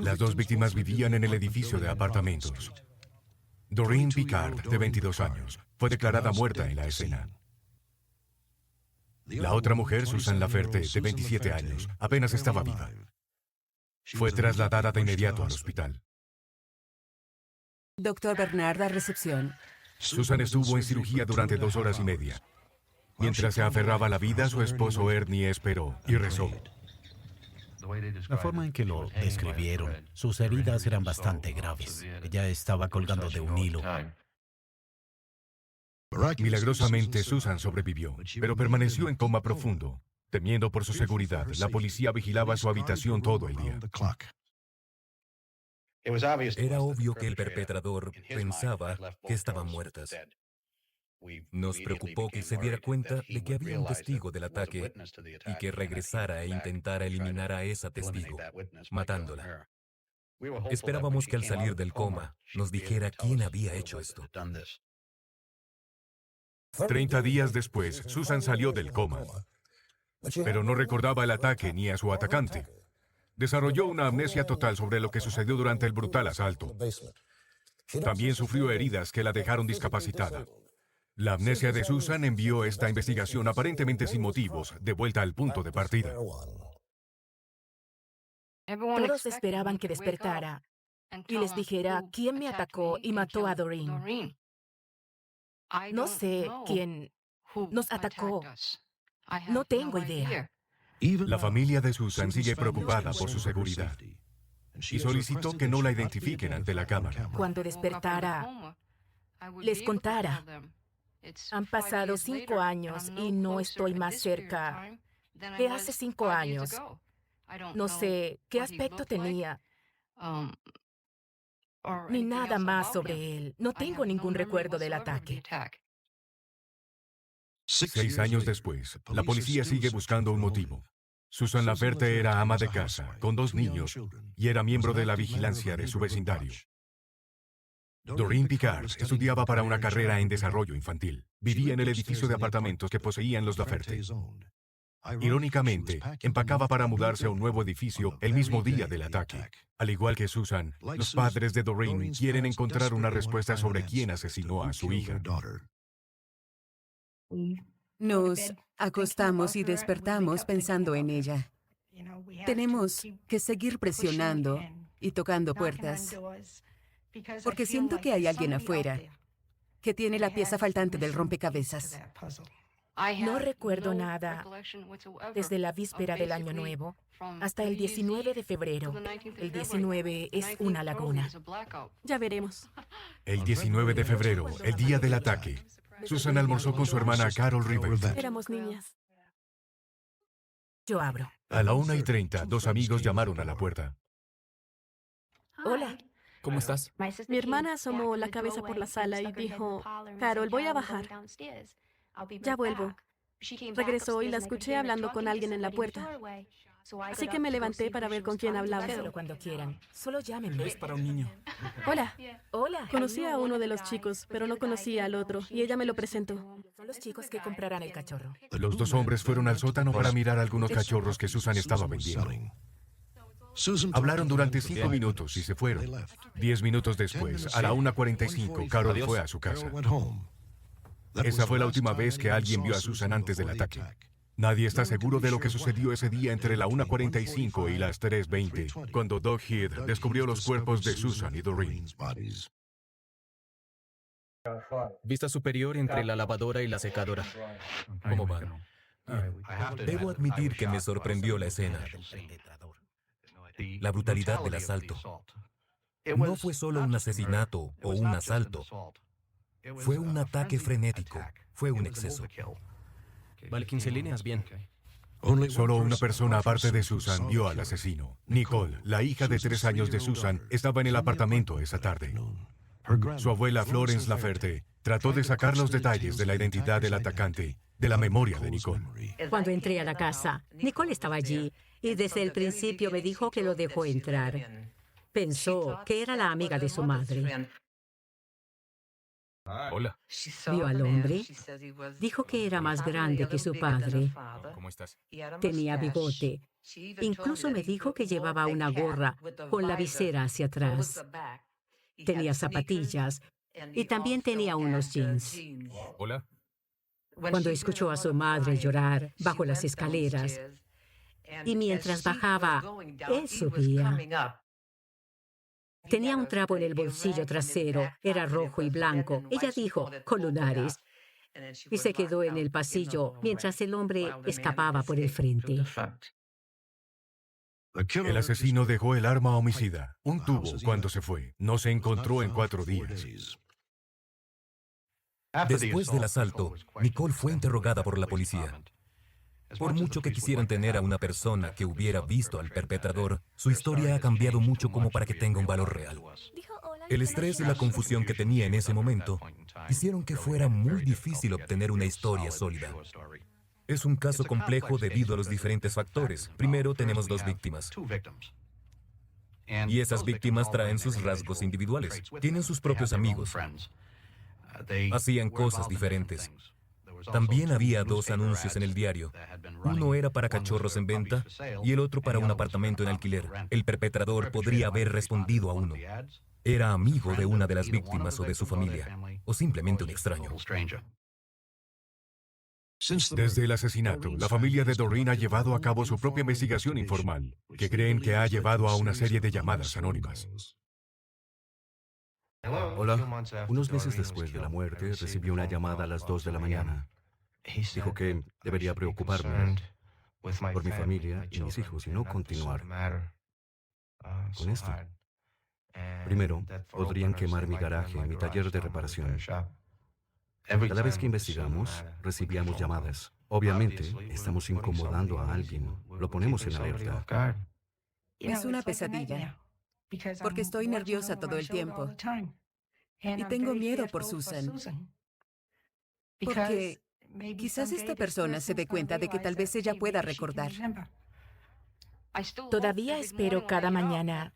Las 2 víctimas vivían en el edificio de apartamentos. Doreen Picard, de 22 años, fue declarada muerta en la escena. La otra mujer, Susan Laferte, de 27 años, apenas estaba viva. Fue trasladada de inmediato al hospital. Doctor Bernard, a recepción. Susan estuvo en cirugía durante 2 horas y media. Mientras se aferraba a la vida, su esposo Ernie esperó y rezó. La forma en que lo describieron, sus heridas eran bastante graves. Ella estaba colgando de un hilo. Milagrosamente, Susan sobrevivió, pero permaneció en coma profundo. Temiendo por su seguridad, la policía vigilaba su habitación todo el día. Era obvio que el perpetrador pensaba que estaban muertas. Nos preocupó que se diera cuenta de que había un testigo del ataque y que regresara e intentara eliminar a esa testigo, matándola. Esperábamos que al salir del coma nos dijera quién había hecho esto. 30 días después, Susan salió del coma, pero no recordaba el ataque ni a su atacante. Desarrolló una amnesia total sobre lo que sucedió durante el brutal asalto. También sufrió heridas que la dejaron discapacitada. La amnesia de Susan envió esta investigación aparentemente sin motivos de vuelta al punto de partida. Todos esperaban que despertara y les dijera quién me atacó y mató a Doreen. No sé quién nos atacó. No tengo idea. La familia de Susan sigue preocupada por su seguridad y solicitó que no la identifiquen ante la cámara. Cuando despertara, les contara. Han pasado 5 años y no estoy más cerca que hace 5 años. No sé qué aspecto tenía, ni nada más sobre él. No tengo ningún recuerdo del ataque. 6 años después, la policía sigue buscando un motivo. Susan Laferte era ama de casa, con 2 niños, y era miembro de la vigilancia de su vecindario. Doreen Picard estudiaba para una carrera en desarrollo infantil. Vivía en el edificio de apartamentos que poseían los Laferte. Irónicamente, empacaba para mudarse a un nuevo edificio el mismo día del ataque. Al igual que Susan, los padres de Doreen quieren encontrar una respuesta sobre quién asesinó a su hija. Nos acostamos y despertamos pensando en ella. Tenemos que seguir presionando y tocando puertas, porque siento que hay alguien afuera que tiene la pieza faltante del rompecabezas. No recuerdo nada desde la víspera del Año Nuevo hasta el 19 de febrero. El 19 es una laguna. Ya veremos. El 19 de febrero, el día del ataque, Susan almorzó con su hermana Carol Rivers. Éramos niñas. Yo abro. A la 1:30, dos amigos llamaron a la puerta. Hola. ¿Cómo estás? Mi hermana asomó la cabeza por la sala y dijo, Carol, voy a bajar. Ya vuelvo. Regresó y la escuché hablando con alguien en la puerta. Así que me levanté para ver con quién hablaba. Solo cuando quieran. Solo llámenme. Es para un niño. Hola. Hola. Conocí a uno de los chicos, pero no conocía al otro, y ella me lo presentó. Son los chicos que comprarán el cachorro. Los dos hombres fueron al sótano para mirar algunos cachorros que Susan estaba vendiendo. Hablaron durante 5 minutos y se fueron. 10 minutos después, a la 1:45, Carol fue a su casa. Esa fue la última vez que alguien vio a Susan antes del ataque. Nadie está seguro de lo que sucedió ese día entre la 1:45 y las 3:20, cuando Doug Heath descubrió los cuerpos de Susan y Doreen. Vista superior entre la lavadora y la secadora. ¿Cómo van? Debo admitir que me sorprendió la escena. La brutalidad del asalto. No fue solo un asesinato o un asalto. Fue un ataque frenético. Fue un exceso. Vale, 15 líneas, bien. Solo una persona aparte de Susan vio al asesino. Nicole, la hija de 3 años de Susan, estaba en el apartamento esa tarde. Su abuela Florence Laferte trató de sacar los detalles de la identidad del atacante de la memoria de Nicole. Cuando entré a la casa, Nicole estaba allí y desde el principio me dijo que lo dejó entrar. Pensó que era la amiga de su madre. Hola. Vio al hombre. Dijo que era más grande que su padre. ¿Cómo estás? Tenía bigote. Incluso me dijo que llevaba una gorra con la visera hacia atrás. Tenía zapatillas y también tenía unos jeans. Hola. Cuando escuchó a su madre llorar bajo las escaleras y mientras bajaba, él subía. Tenía un trapo en el bolsillo trasero, era rojo y blanco. Ella dijo, con lunares, y se quedó en el pasillo mientras el hombre escapaba por el frente. El asesino dejó el arma homicida, un tubo, cuando se fue. No se encontró en 4 días. Después del asalto, Nicole fue interrogada por la policía. Por mucho que quisieran tener a una persona que hubiera visto al perpetrador, su historia ha cambiado mucho como para que tenga un valor real. El estrés y la confusión que tenía en ese momento hicieron que fuera muy difícil obtener una historia sólida. Es un caso complejo debido a los diferentes factores. Primero tenemos 2 víctimas. Y esas víctimas traen sus rasgos individuales. Tienen sus propios amigos. Hacían cosas diferentes. También había 2 anuncios en el diario. Uno era para cachorros en venta y el otro para un apartamento en alquiler. El perpetrador podría haber respondido a uno. Era amigo de una de las víctimas o de su familia, o simplemente un extraño. Desde el asesinato, la familia de Doreen ha llevado a cabo su propia investigación informal, que creen que ha llevado a una serie de llamadas anónimas. Hola. Unos meses después de la muerte, recibí una llamada a las 2 de la mañana. Dijo que debería preocuparme por mi familia y mis hijos y no continuar con esto. Primero, podrían quemar mi garaje, mi taller de reparación. Cada vez que investigamos, recibíamos llamadas. Obviamente, estamos incomodando a alguien. Lo ponemos en alerta. Es una pesadilla, porque estoy nerviosa todo el tiempo. Y tengo miedo por Susan. Porque quizás esta persona se dé cuenta de que tal vez ella pueda recordar. Todavía espero cada mañana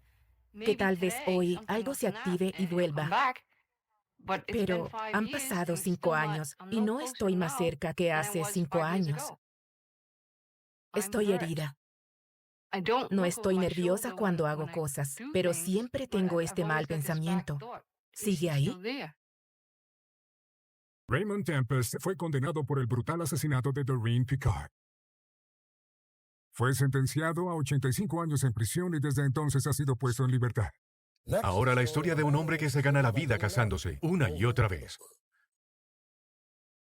que tal vez hoy algo se active y vuelva. Pero han pasado 5 años y no estoy más cerca que hace 5 años. Estoy herida. No estoy nerviosa cuando hago cosas, pero siempre tengo este mal pensamiento. ¿Sigue ahí? Raymond Tempest fue condenado por el brutal asesinato de Doreen Picard. Fue sentenciado a 85 años en prisión y desde entonces ha sido puesto en libertad. Ahora la historia de un hombre que se gana la vida casándose una y otra vez.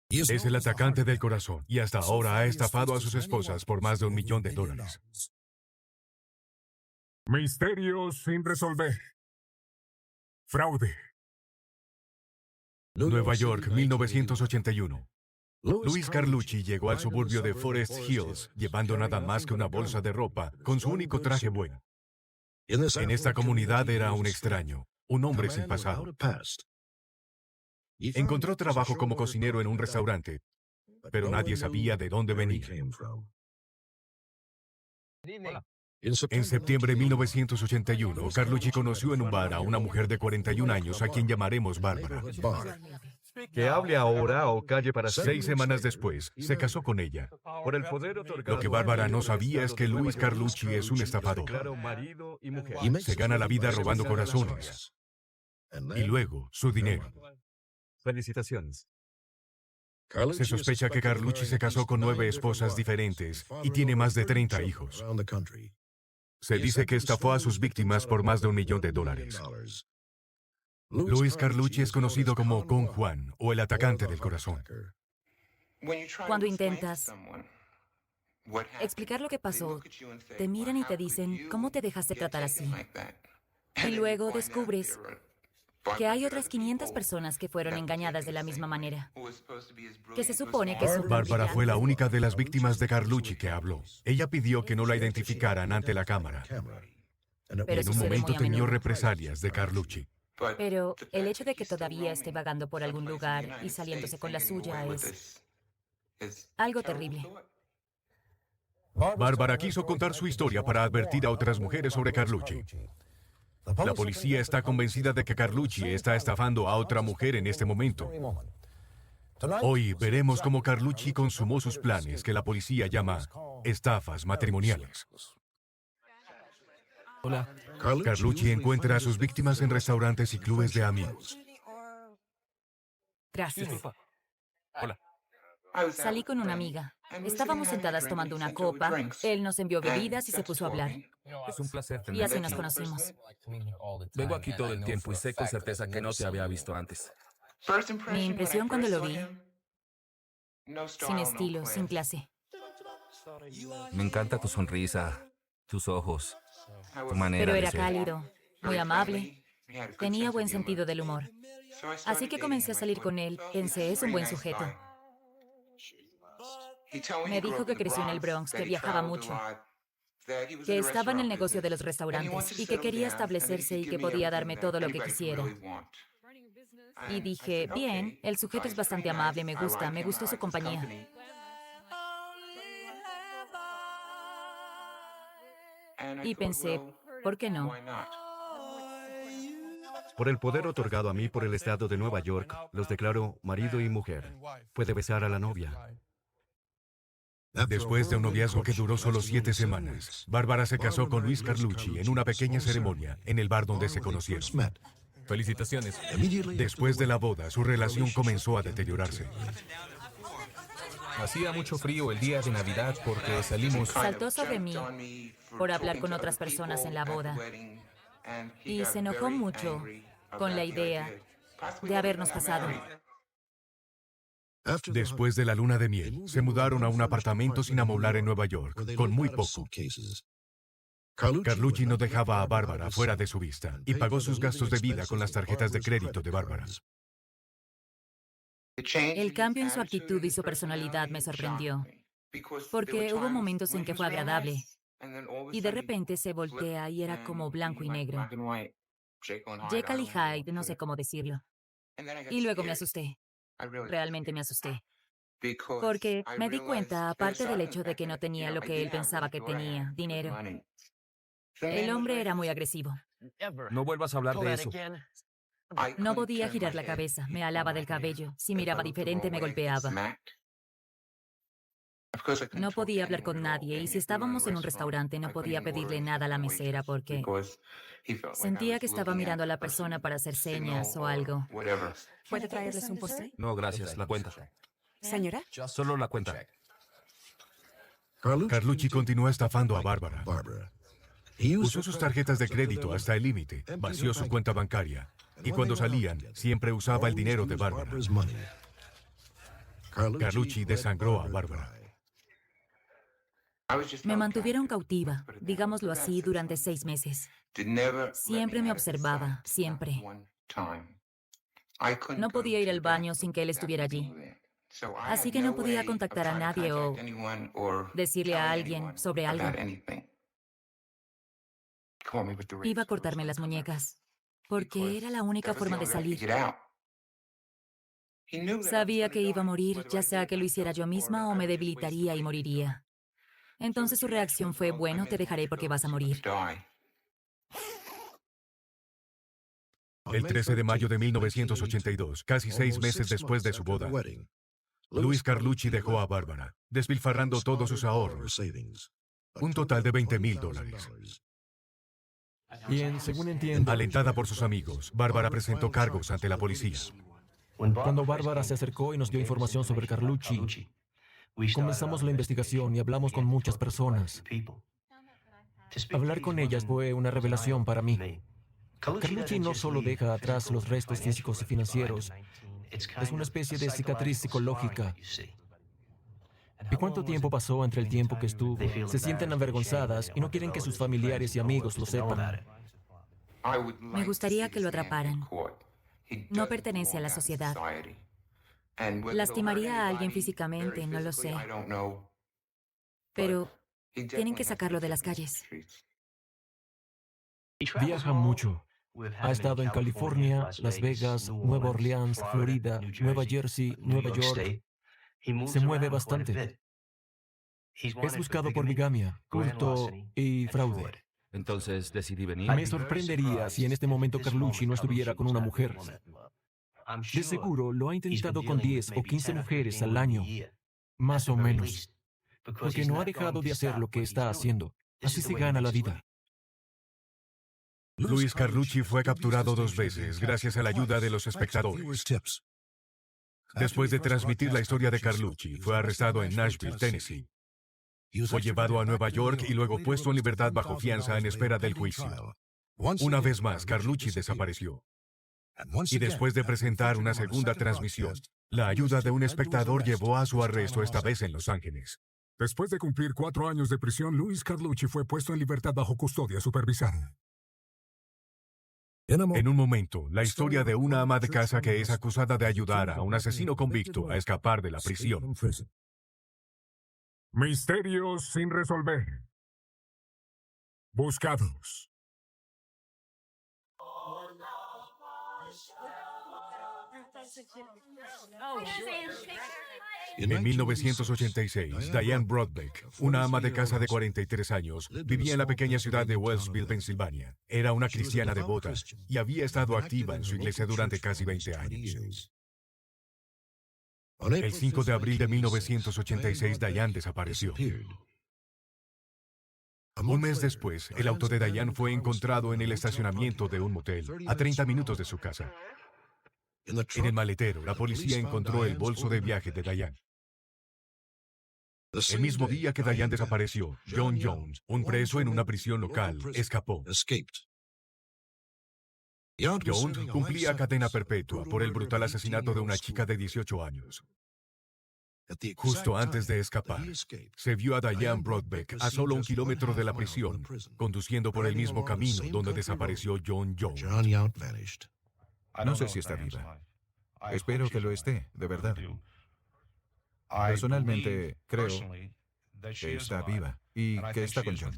Es el atacante del corazón y hasta ahora ha estafado a sus esposas por más de $1 millón. Misterios sin resolver. Fraude. Nueva York, 1981. Luis Carlucci llegó al suburbio de Forest Hills llevando nada más que una bolsa de ropa con su único traje bueno. En esta comunidad era un extraño, un hombre sin pasado. Encontró trabajo como cocinero en un restaurante, pero nadie sabía de dónde venía. En septiembre de 1981, Carlucci conoció en un bar a una mujer de 41 años a quien llamaremos Bárbara. Que hable ahora o calle para siempre. 6 semanas después, se casó con ella. Por el poder otorgado. Lo que Bárbara no sabía es que Luis Carlucci es un estafador. Se gana la vida robando corazones. Y luego, su dinero. Felicitaciones. Se sospecha que Carlucci se casó con 9 esposas diferentes y tiene más de 30 hijos. Se dice que estafó a sus víctimas por más de $1 millón. Luis Carlucci es conocido como Don Juan o el atacante del corazón. Cuando intentas explicar lo que pasó, te miran y te dicen, ¿cómo te dejaste tratar así? Y luego descubres que hay otras 500 personas que fueron engañadas de la misma manera. Que se supone que son... Bárbara fue la única de las víctimas de Carlucci que habló. Ella pidió que no la identificaran ante la cámara. Pero En un momento temió represalias de Carlucci. Pero el hecho de que todavía esté vagando por algún lugar y saliéndose con la suya es algo terrible. Bárbara quiso contar su historia para advertir a otras mujeres sobre Carlucci. La policía está convencida de que Carlucci está estafando a otra mujer en este momento. Hoy veremos cómo Carlucci consumó sus planes, que la policía llama estafas matrimoniales. Hola. Carlucci encuentra a sus víctimas en restaurantes y clubes de amigos. Gracias. Hola. Salí con una amiga. Estábamos sentadas tomando una copa. Él nos envió bebidas y se puso a hablar. Es un placer Y así tenerte nos aquí. conocimos. Vengo aquí todo el tiempo y sé con certeza que no te había visto antes. Mi impresión cuando lo vi, sin estilo, sin clase. Me encanta tu sonrisa, tus ojos, tu manera Pero de era ser. cálido, muy amable. Tenía buen sentido del humor. Así que comencé a salir con él. Pensé, es un buen sujeto. Me dijo que creció en el Bronx, que viajaba mucho, que estaba en el negocio de los restaurantes y que quería establecerse y que podía darme todo lo que quisiera. Y dije, bien, el sujeto es bastante amable, me gustó su compañía. Y pensé, ¿por qué no? Por el poder otorgado a mí por el estado de Nueva York, los declaro marido y mujer. Puede besar a la novia. Después de un noviazgo que duró solo 7 semanas, Bárbara se casó con Luis Carlucci en una pequeña ceremonia en el bar donde se conocieron. Felicitaciones. Después de la boda, su relación comenzó a deteriorarse. Hacía mucho frío el día de Navidad porque salimos... Saltó sobre mí por hablar con otras personas en la boda y se enojó mucho con la idea de habernos casado. Después de la luna de miel, se mudaron a un apartamento sin amoblar en Nueva York, con muy poco. Carlucci no dejaba a Bárbara fuera de su vista y pagó sus gastos de vida con las tarjetas de crédito de Bárbara. El cambio en su actitud y su personalidad me sorprendió, porque hubo momentos en que fue agradable y de repente se voltea y era como blanco y negro. Jekyll y Hyde, no sé cómo decirlo. Y luego me asusté. Realmente me asusté. Porque me di cuenta, aparte del hecho de que no tenía lo que él pensaba que tenía, dinero, el hombre era muy agresivo. No vuelvas a hablar de eso. No podía girar la cabeza, me alaba del cabello. Si miraba diferente, me golpeaba. No podía hablar con nadie y si estábamos en un restaurante no podía pedirle nada a la mesera porque sentía que estaba mirando a la persona para hacer señas o algo. ¿Puede traerles un postre? No, gracias. La cuenta. Señora. Solo la cuenta. Carlucci continuó estafando a Bárbara. Usó sus tarjetas de crédito hasta el límite, vació su cuenta bancaria y cuando salían, siempre usaba el dinero de Bárbara. Carlucci desangró a Bárbara. Me mantuvieron cautiva, digámoslo así, durante 6 meses. Siempre me observaba, siempre. No podía ir al baño sin que él estuviera allí. Así que no podía contactar a nadie o decirle a alguien sobre algo. Iba a cortarme las muñecas, porque era la única forma de salir. Sabía que iba a morir, ya sea que lo hiciera yo misma o me debilitaría y moriría. Entonces su reacción fue, bueno, te dejaré porque vas a morir. El 13 de mayo de 1982, casi 6 meses después de su boda, Luis Carlucci dejó a Bárbara, despilfarrando todos sus ahorros, un total de $20,000. Bien, según entiendo. Alentada por sus amigos, Bárbara presentó cargos ante la policía. Cuando Bárbara se acercó y nos dio información sobre Carlucci, comenzamos la investigación y hablamos con muchas personas. Hablar con ellas fue una revelación para mí. Carlucci no solo deja atrás los restos físicos y financieros, es una especie de cicatriz psicológica. ¿Y cuánto tiempo pasó entre el tiempo que estuvo? Se sienten avergonzadas y no quieren que sus familiares y amigos lo sepan. Me gustaría que lo atraparan. No pertenece a la sociedad. Lastimaría a alguien físicamente, no lo sé. Pero tienen que sacarlo de las calles. Viaja mucho. Ha estado en California, Las Vegas, Nueva Orleans, Florida, Nueva Jersey, Nueva York. Se mueve bastante. Es buscado por bigamia, hurto y fraude. Entonces decidí venir. Me sorprendería si en este momento Carlucci no estuviera con una mujer. De seguro lo ha intentado con 10 o 15 mujeres al año, más o menos. Porque no ha dejado de hacer lo que está haciendo. Así se gana la vida. Luis Carlucci fue capturado 2 veces gracias a la ayuda de los espectadores. Después de transmitir la historia de Carlucci, fue arrestado en Nashville, Tennessee. Fue llevado a Nueva York y luego puesto en libertad bajo fianza en espera del juicio. Una vez más, Carlucci desapareció. Y después de presentar una segunda transmisión, la ayuda de un espectador llevó a su arresto, esta vez en Los Ángeles. Después de cumplir 4 años de prisión, Luis Carlucci fue puesto en libertad bajo custodia supervisada. En un momento, la historia de una ama de casa que es acusada de ayudar a un asesino convicto a escapar de la prisión. Misterios sin resolver. Buscados. En 1986, Diane Broadbeck, una ama de casa de 43 años, vivía en la pequeña ciudad de Wellsville, Pensilvania. Era una cristiana devota y había estado activa en su iglesia durante casi 20 años. El 5 de abril de 1986, Diane desapareció. Un mes después, el auto de Diane fue encontrado en el estacionamiento de un motel, a 30 minutos de su casa. En el maletero, la policía encontró el bolso de viaje de Diane. El mismo día que Diane desapareció, John Jones, un preso en una prisión local, escapó. Jones cumplía cadena perpetua por el brutal asesinato de una chica de 18 años. Justo antes de escapar, se vio a Diane Broadbeck a solo 1 kilómetro de la prisión, conduciendo por el mismo camino donde desapareció John Jones. No sé si está viva. Espero que lo esté, de verdad. Personalmente, creo que está viva y que está con John.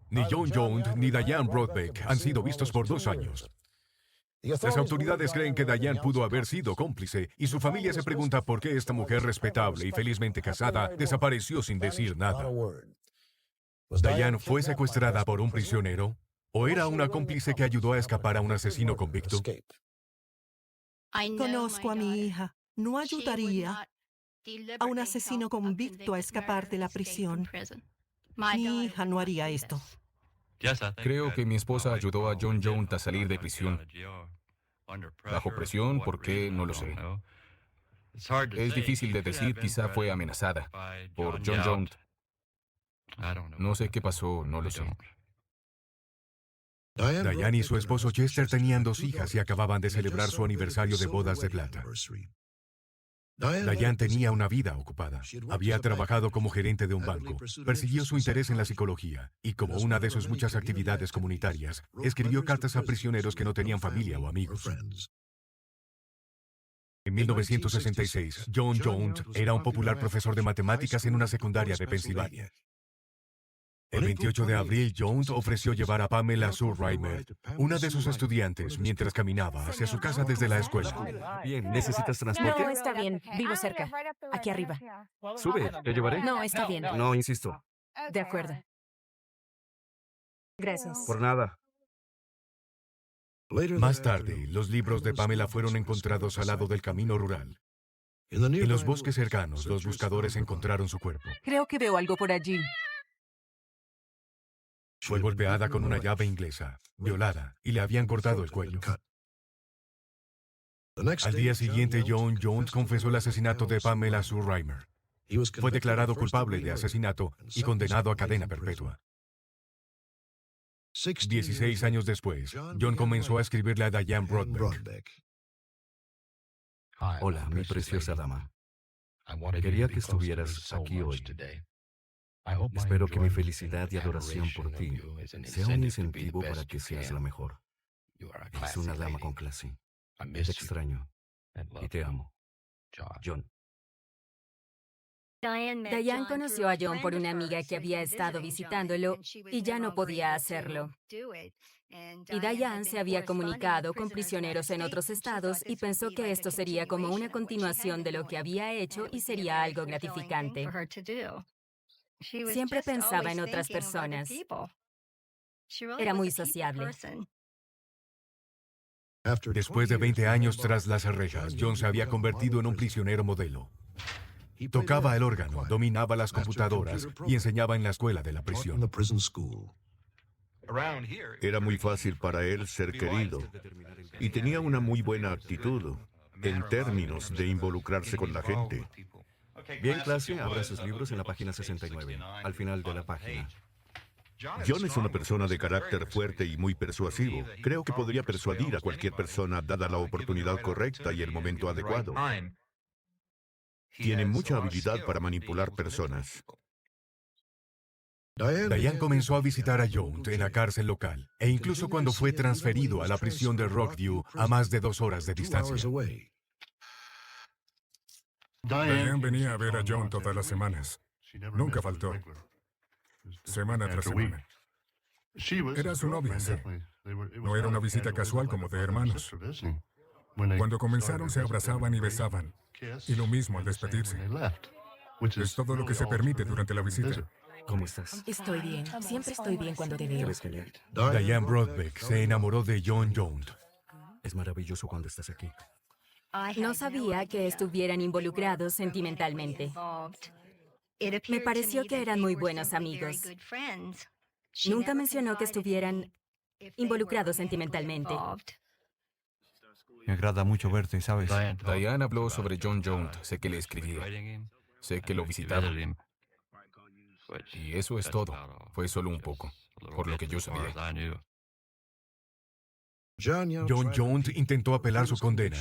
Ni John Jones ni Diane Broadbeck han sido vistos por 2 años. Las autoridades creen que Diane pudo haber sido cómplice y su familia se pregunta por qué esta mujer respetable y felizmente casada desapareció sin decir nada. ¿Diane fue secuestrada por un prisionero? ¿O era una cómplice que ayudó a escapar a un asesino convicto? Conozco a mi hija. No ayudaría a un asesino convicto a escapar de la prisión. Mi hija no haría esto. Creo que mi esposa ayudó a John Jones a salir de prisión. Bajo presión, ¿por qué? No lo sé. Es difícil de decir, quizá fue amenazada por John Yount. No sé qué pasó, no lo sé. Diane y su esposo Chester tenían 2 hijas y acababan de celebrar su aniversario de bodas de plata. Diane tenía una vida ocupada. Había trabajado como gerente de un banco, persiguió su interés en la psicología y, como una de sus muchas actividades comunitarias, escribió cartas a prisioneros que no tenían familia o amigos. En 1966, John Yount era un popular profesor de matemáticas en una secundaria de Pensilvania. El 28 de abril, Yount ofreció llevar a Pamela Sue Reimer, una de sus estudiantes, mientras caminaba hacia su casa desde la escuela. Bien, ¿necesitas transporte? No, está bien. Vivo cerca. Aquí arriba. Sube, te llevaré. No, está bien. No, insisto. De acuerdo. Gracias. Por nada. Más tarde, los libros de Pamela fueron encontrados al lado del camino rural. En los bosques cercanos, los buscadores encontraron su cuerpo. Creo que veo algo por allí. Fue golpeada con una llave inglesa, violada, y le habían cortado el cuello. Al día siguiente, John Yount confesó el asesinato de Pamela Sue Reimer. Fue declarado culpable de asesinato y condenado a cadena perpetua. 16 años después, John comenzó a escribirle a Diane Broadbeck. Hola, mi preciosa dama. Quería que estuvieras aquí hoy. Espero que mi felicidad y adoración por ti sea un incentivo para que seas la mejor. Eres una dama con clase. Te extraño y te amo. John. Diane conoció a John por una amiga que había estado visitándolo y ya no podía hacerlo. Y Diane se había comunicado con prisioneros en otros estados y pensó que esto sería como una continuación de lo que había hecho y sería algo gratificante. Siempre pensaba en otras personas. Era muy sociable. Después de 20 años tras las rejas, John se había convertido en un prisionero modelo. Tocaba el órgano, dominaba las computadoras y enseñaba en la escuela de la prisión. Era muy fácil para él ser querido y tenía una muy buena actitud en términos de involucrarse con la gente. Bien, clase, abra sus libros en la página 69, al final de la página. John es una persona de carácter fuerte y muy persuasivo. Creo que podría persuadir a cualquier persona dada la oportunidad correcta y el momento adecuado. Tiene mucha habilidad para manipular personas. Diane comenzó a visitar a Yount en la cárcel local, e incluso cuando fue transferido a la prisión de Rockview a más de 2 horas de distancia. Diane venía a ver a John todas las semanas. Nunca faltó. Semana tras semana. Era su novia, sí. No era una visita casual como de hermanos. Cuando comenzaron se abrazaban y besaban. Y lo mismo al despedirse. Es todo lo que se permite durante la visita. ¿Cómo estás? Estoy bien. Siempre estoy bien cuando te veo. Diane Broadbeck se enamoró de John Yount. Es maravilloso cuando estás aquí. No sabía que estuvieran involucrados sentimentalmente. Me pareció que eran muy buenos amigos. Nunca mencionó que estuvieran involucrados sentimentalmente. Me agrada mucho verte, ¿sabes? Diane habló sobre John Yount. Sé que le escribía. Sé que lo visitaba. Y eso es todo. Fue solo un poco, por lo que yo sabía. John Yount intentó apelar su condena.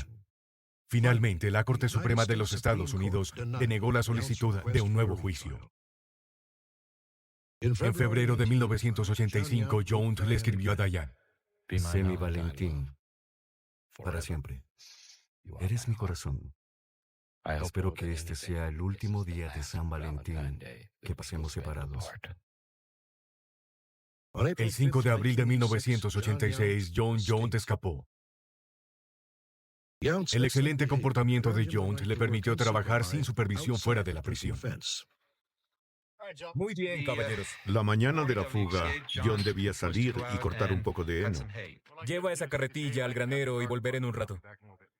Finalmente, la Corte Suprema de los Estados Unidos denegó la solicitud de un nuevo juicio. En febrero de 1985, Yount le escribió a Diane. Sé mi Valentín. Para siempre. Eres mi corazón. Espero que este sea el último día de San Valentín que pasemos separados. El 5 de abril de 1986, John Yount escapó. El excelente comportamiento de Yount le permitió trabajar sin supervisión fuera de la prisión. Muy bien, caballeros. La mañana de la fuga, John debía salir y cortar un poco de heno. Lleva esa carretilla al granero y volveré en un rato.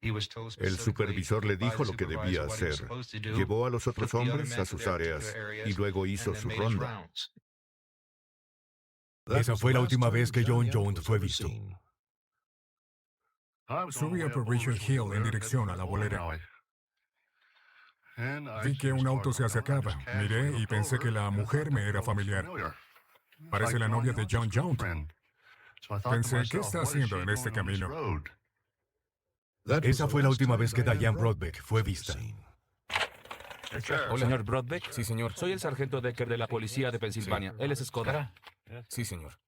El supervisor le dijo lo que debía hacer. Llevó a los otros hombres a sus áreas y luego hizo su ronda. Esa fue la última vez que John Yount fue visto. Subía por Richard Hill en dirección a la bolera. Vi que un auto se acercaba. Miré y pensé que la mujer me era familiar. Parece la novia de John Jones. Pensé, ¿qué está haciendo en este camino? Esa fue la última vez que Diane Broadbeck fue vista. Hola. Señor Broadbeck. Sí, señor. Soy el sargento Decker de la policía de Pensilvania. Él es Scott. Sí, señor.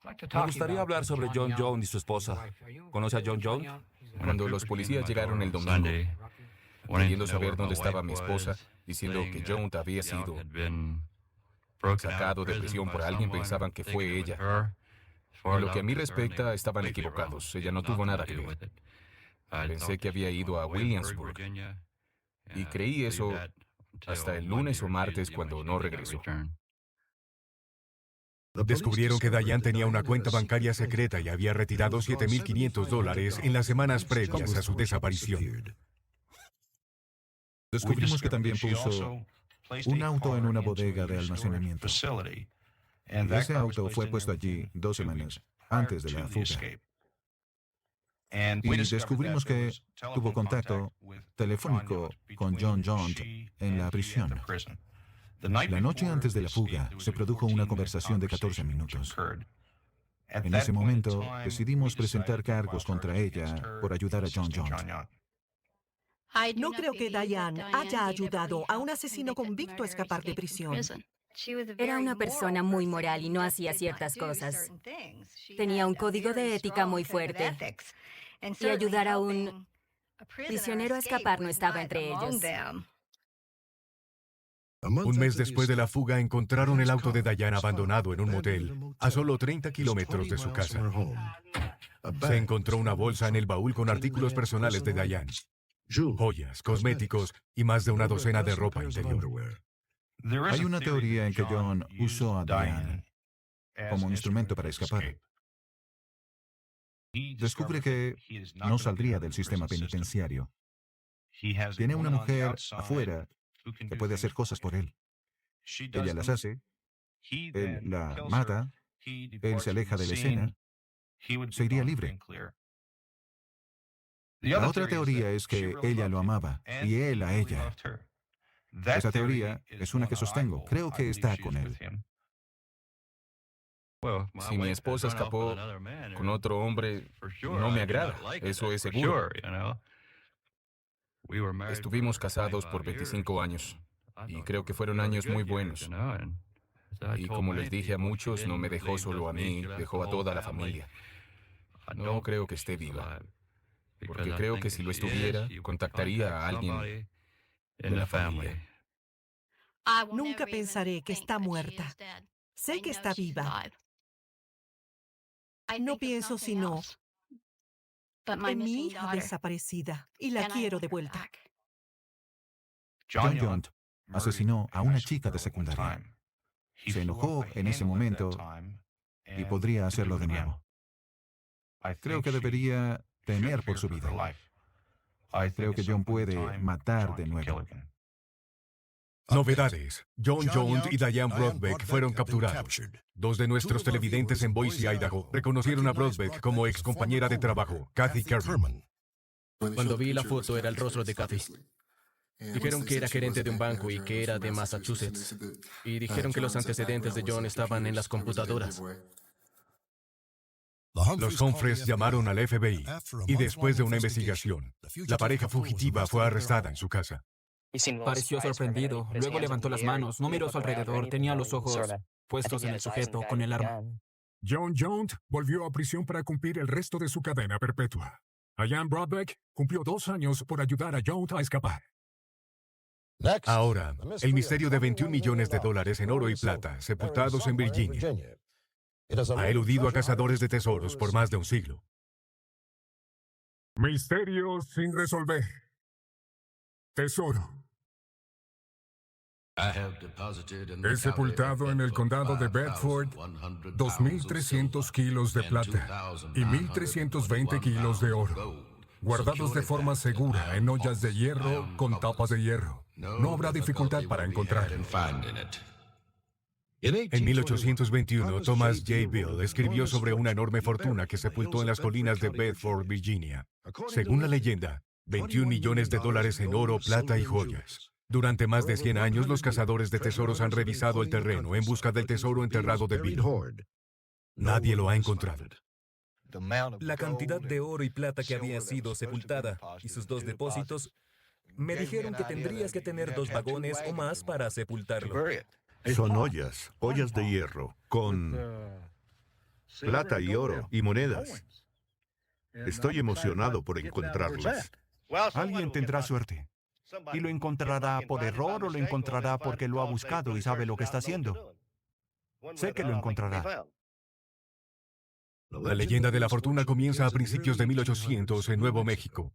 Me gustaría hablar sobre John Jones y su esposa. ¿Conoce a John Jones? Cuando los policías llegaron el domingo, queriendo saber dónde estaba mi esposa, diciendo que Jones había sido sacado de prisión por alguien, pensaban que fue ella. En lo que a mí respecta, estaban equivocados. Ella no tuvo nada que ver. Pensé que había ido a Williamsburg. Y creí eso hasta el lunes o martes cuando no regresó. Descubrieron que Diane tenía una cuenta bancaria secreta y había retirado $7,500 en las semanas previas a su desaparición. Descubrimos que también puso un auto en una bodega de almacenamiento. Y ese auto fue puesto allí 2 semanas antes de la fuga. Y descubrimos que tuvo contacto telefónico con John Jones en la prisión. La noche antes de la fuga se produjo una conversación de 14 minutos. En ese momento decidimos presentar cargos contra ella por ayudar a John Jones. No creo que Diane haya ayudado a un asesino convicto a escapar de prisión. Era una persona muy moral y no hacía ciertas cosas. Tenía un código de ética muy fuerte. Y ayudar a un prisionero a escapar no estaba entre ellos. Un mes después de la fuga, encontraron el auto de Diane abandonado en un motel, a solo 30 kilómetros de su casa. Se encontró una bolsa en el baúl con artículos personales de Diane, joyas, cosméticos y más de una docena de ropa interior. Hay una teoría en que John usó a Diane como instrumento para escapar. Descubre que no saldría del sistema penitenciario. Tiene una mujer afuera que puede hacer cosas por él. Ella las hace, él la mata, él se aleja de la escena, se iría libre. La otra teoría es que ella lo amaba y él a ella. Esa teoría es una que sostengo. Creo que está con él. Si mi esposa escapó con otro hombre, no me agrada. Eso es seguro. Estuvimos casados por 25 años y creo que fueron años muy buenos. Y como les dije a muchos, no me dejó solo a mí, dejó a toda la familia. No creo que esté viva, porque creo que si lo estuviera, contactaría a alguien de la familia. Nunca pensaré que está muerta. Sé que está viva. No pienso sino en mi hija desaparecida y la quiero de vuelta. John Jones asesinó a una chica de secundaria. Se enojó en ese momento y podría hacerlo de nuevo. Creo que debería temer por su vida. Creo que John puede matar de nuevo. Novedades. John Jones y Diane Broadbeck fueron capturados. 2 de nuestros televidentes en Boise, Idaho, reconocieron a Broadbeck como excompañera de trabajo, Kathy Kerman. Cuando vi la foto era el rostro de Kathy. Dijeron que era gerente de un banco y que era de Massachusetts. Y dijeron que los antecedentes de John estaban en las computadoras. Los Humphreys llamaron al FBI y después de una investigación, la pareja fugitiva fue arrestada en su casa. Pareció sorprendido, luego levantó las manos, no miró a su alrededor, tenía los ojos puestos en el sujeto con el arma. John Jones volvió a prisión para cumplir el resto de su cadena perpetua. Diane Broadbeck cumplió 2 años por ayudar a Jones a escapar. Ahora, el misterio de $21 millones en oro y plata sepultados en Virginia ha eludido a cazadores de tesoros por más de un siglo. Misterio sin resolver. Tesoro. He sepultado en el condado de Bedford 2.300 kilos de plata y 1.320 kilos de oro, guardados de forma segura en ollas de hierro con tapas de hierro. No habrá dificultad para encontrarlo. En 1821, Thomas J. Bill escribió sobre una enorme fortuna que sepultó en las colinas de Bedford, Virginia. Según la leyenda, $21 millones en oro, plata y joyas. Durante más de 100 años, los cazadores de tesoros han revisado el terreno en busca del tesoro enterrado de Bill. Nadie lo ha encontrado. La cantidad de oro y plata que había sido sepultada y sus 2 depósitos me dijeron que tendrías que tener 2 vagones o más para sepultarlo. Son ollas de hierro, con plata y oro y monedas. Estoy emocionado por encontrarlas. Alguien tendrá suerte. Y lo encontrará por error o lo encontrará porque lo ha buscado y sabe lo que está haciendo. Sé que lo encontrará. La leyenda de la fortuna comienza a principios de 1800 en Nuevo México.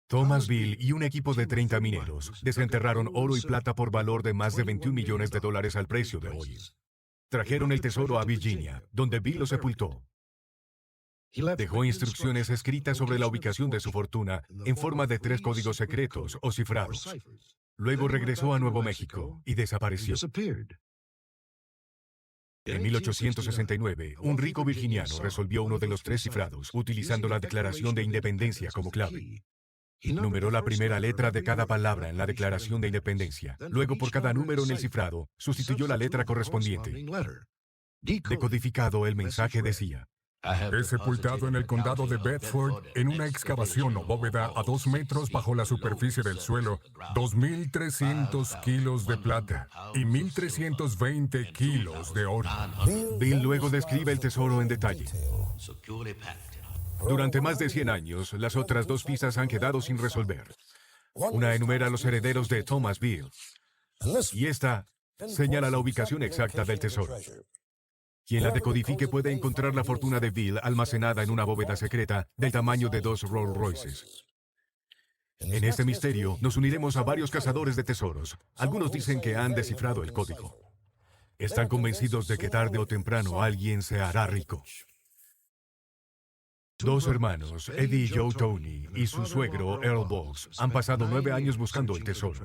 Thomas Bill y un equipo de 30 mineros desenterraron oro y plata por valor de más de $21 millones al precio de hoy. Trajeron el tesoro a Virginia, donde Bill lo sepultó. Dejó instrucciones escritas sobre la ubicación de su fortuna en forma de 3 códigos secretos o cifrados. Luego regresó a Nuevo México y desapareció. En 1869, un rico virginiano resolvió uno de los 3 cifrados, utilizando la Declaración de Independencia como clave. Numeró la primera letra de cada palabra en la Declaración de Independencia. Luego, por cada número en el cifrado, sustituyó la letra correspondiente. Decodificado, el mensaje decía: Es sepultado en el condado de Bedford en una excavación o bóveda a 2 metros bajo la superficie del suelo, 2.300 kilos de plata y 1.320 kilos de oro. Bill luego describe el tesoro en detalle. Durante más de 100 años, las otras 2 pistas han quedado sin resolver. Una enumera a los herederos de Thomas Bill, y esta señala la ubicación exacta del tesoro. Quien la decodifique puede encontrar la fortuna de Bill almacenada en una bóveda secreta del tamaño de 2 Rolls Royces. En este misterio, nos uniremos a varios cazadores de tesoros. Algunos dicen que han descifrado el código. Están convencidos de que tarde o temprano alguien se hará rico. 2 hermanos, Eddie y Joe Tony, y su suegro, Earl Boggs, han pasado 9 años buscando el tesoro.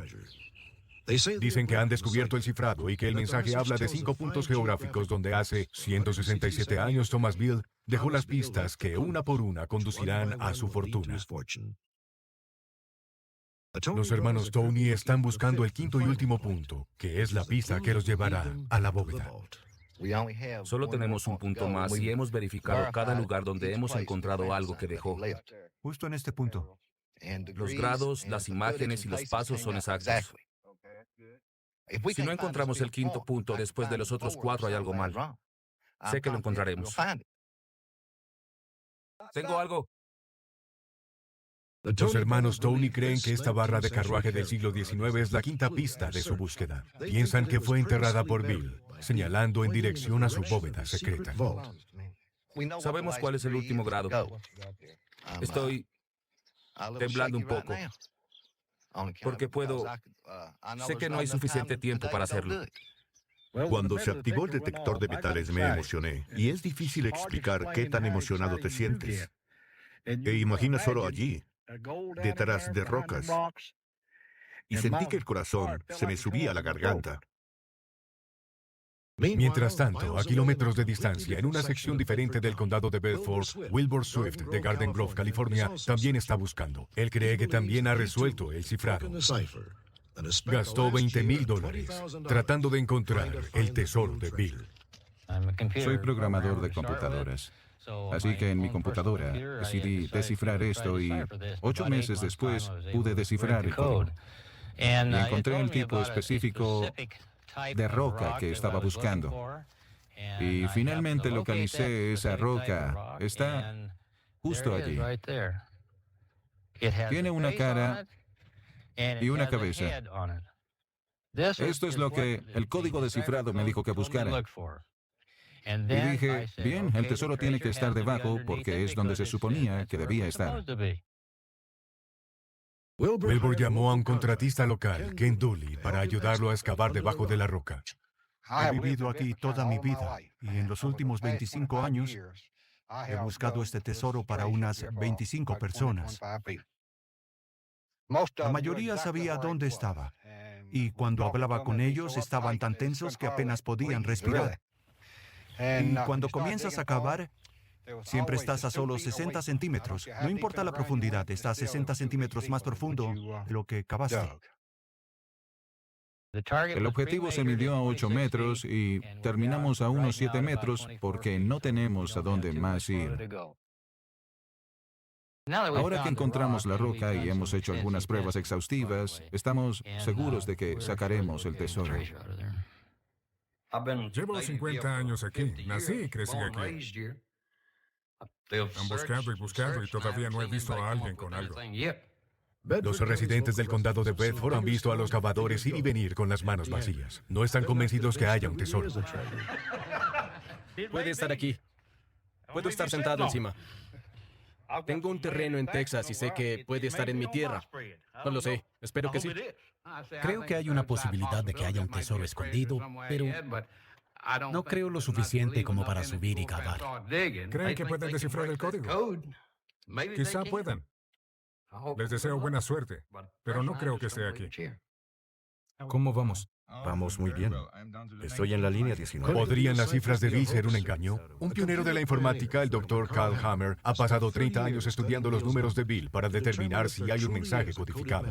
Dicen que han descubierto el cifrado y que el mensaje habla de 5 puntos geográficos donde hace 167 años Thomas Bill dejó las pistas que una por una conducirán a su fortuna. Los hermanos Tony están buscando el 5º y último punto, que es la pista que los llevará a la bóveda. Solo tenemos un punto más y hemos verificado cada lugar donde hemos encontrado algo que dejó. Justo en este punto. Los grados, las imágenes y los pasos son exactos. Si no encontramos el 5º punto después de los otros 4, hay algo mal. Sé que lo encontraremos. Tengo algo. Los hermanos Tony creen que esta barra de carruaje del siglo XIX es la 5ª pista de su búsqueda. Piensan que fue enterrada por Bill, señalando en dirección a su bóveda secreta. Sabemos cuál es el último grado. Estoy temblando un poco. Porque sé que no hay suficiente tiempo para hacerlo. Cuando se activó el detector de metales me emocioné, y es difícil explicar qué tan emocionado te sientes. E imagina solo allí, detrás de rocas, y sentí que el corazón se me subía a la garganta. Mientras tanto, a kilómetros de distancia, en una sección diferente del condado de Bedford, Wilbur Swift, de Garden Grove, California, también está buscando. Él cree que también ha resuelto el cifrado. Gastó $20,000 tratando de encontrar el tesoro de Bill. Soy programador de computadoras. Así que en mi computadora decidí descifrar esto y 8 meses después pude descifrar el código. Y encontré el tipo específico de roca que estaba buscando. Y finalmente localicé esa roca. Está justo allí. Tiene una cara y una cabeza. Esto es lo que el código descifrado me dijo que buscara. Y dije, bien, el tesoro tiene que estar debajo porque es donde se suponía que debía estar. Wilbur llamó a un contratista local, Ken Dooley, para ayudarlo a excavar debajo de la roca. He vivido aquí toda mi vida y en los últimos 25 años he buscado este tesoro para unas 25 personas. La mayoría sabía dónde estaba y cuando hablaba con ellos estaban tan tensos que apenas podían respirar. Y cuando comienzas a cavar, siempre estás a solo 60 centímetros. No importa la profundidad, estás 60 centímetros más profundo de lo que cavaste. El objetivo se midió a 8 metros y terminamos a unos 7 metros porque no tenemos a dónde más ir. Ahora que encontramos la roca y hemos hecho algunas pruebas exhaustivas, estamos seguros de que sacaremos el tesoro. Llevo 50 años aquí. Nací y crecí aquí. Han buscado y todavía no he visto a alguien con algo. Los residentes del condado de Bedford han visto a los cavadores ir y venir con las manos vacías. No están convencidos que haya un tesoro. Puede estar aquí. Puedo estar sentado encima. Tengo un terreno en Texas y sé que puede estar en mi tierra. No lo sé. Espero que sí. Creo que hay una posibilidad de que haya un tesoro escondido, pero no creo lo suficiente como para subir y cavar. ¿Creen que pueden descifrar el código? Quizá puedan. Les deseo buena suerte, pero no creo que esté aquí. ¿Cómo vamos? Vamos muy bien. Estoy en la línea 19. ¿Podrían las cifras de Bill ser un engaño? Un pionero de la informática, el Dr. Carl Hammer, ha pasado 30 años estudiando los números de Bill para determinar si hay un mensaje codificado.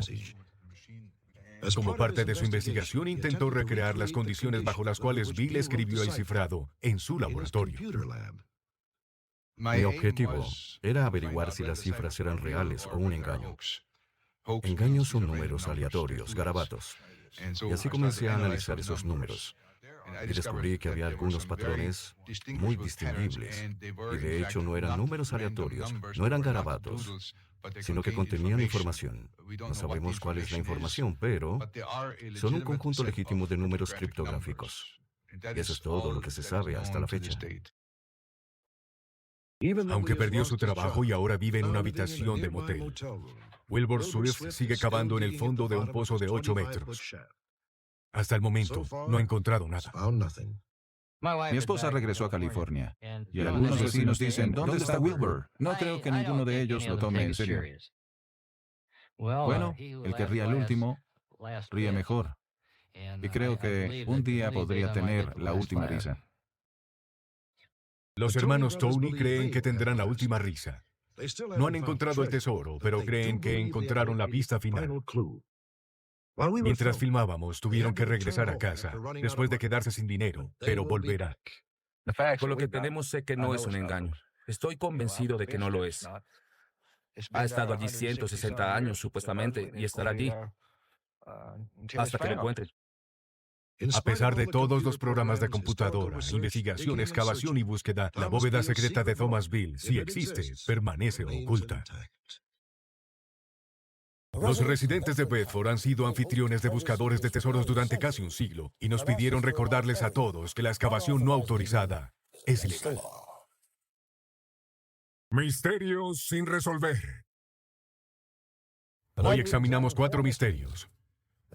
Como parte de su investigación, intentó recrear las condiciones bajo las cuales Bill escribió el cifrado en su laboratorio. Mi objetivo era averiguar si las cifras eran reales o un engaño. Engaños son números aleatorios, garabatos. Y así comencé a analizar esos números. Y descubrí que había algunos patrones muy distinguibles. Y de hecho no eran números aleatorios, no eran garabatos, sino que contenían información. No sabemos cuál es la información, pero son un conjunto legítimo de números criptográficos. Y eso es todo lo que se sabe hasta la fecha. Aunque perdió su trabajo y ahora vive en una habitación de motel, Wilbur Swift sigue cavando en el fondo de un pozo de 8 metros. Hasta el momento, no ha encontrado nada. Mi esposa regresó a California y algunos vecinos dicen, ¿dónde está Wilbur? No creo que ninguno de ellos lo tome en serio. Bueno, el que ría el último, ríe mejor. Y creo que un día podría tener la última risa. Los hermanos Tony creen que tendrán la última risa. No han encontrado el tesoro, pero creen que encontraron la pista final. Mientras filmábamos, tuvieron que regresar a casa, después de quedarse sin dinero, pero volverán. Con lo que tenemos sé que no es un engaño. Estoy convencido de que no lo es. Ha estado allí 160 años, supuestamente, y estará allí hasta que lo encuentren. A pesar de todos los programas de computadora, investigación, excavación y búsqueda, la bóveda secreta de Thomasville, si existe, permanece oculta. Los residentes de Bedford han sido anfitriones de buscadores de tesoros durante casi un siglo y nos pidieron recordarles a todos que la excavación no autorizada es ilegal. Misterios sin resolver. Hoy examinamos 4 misterios.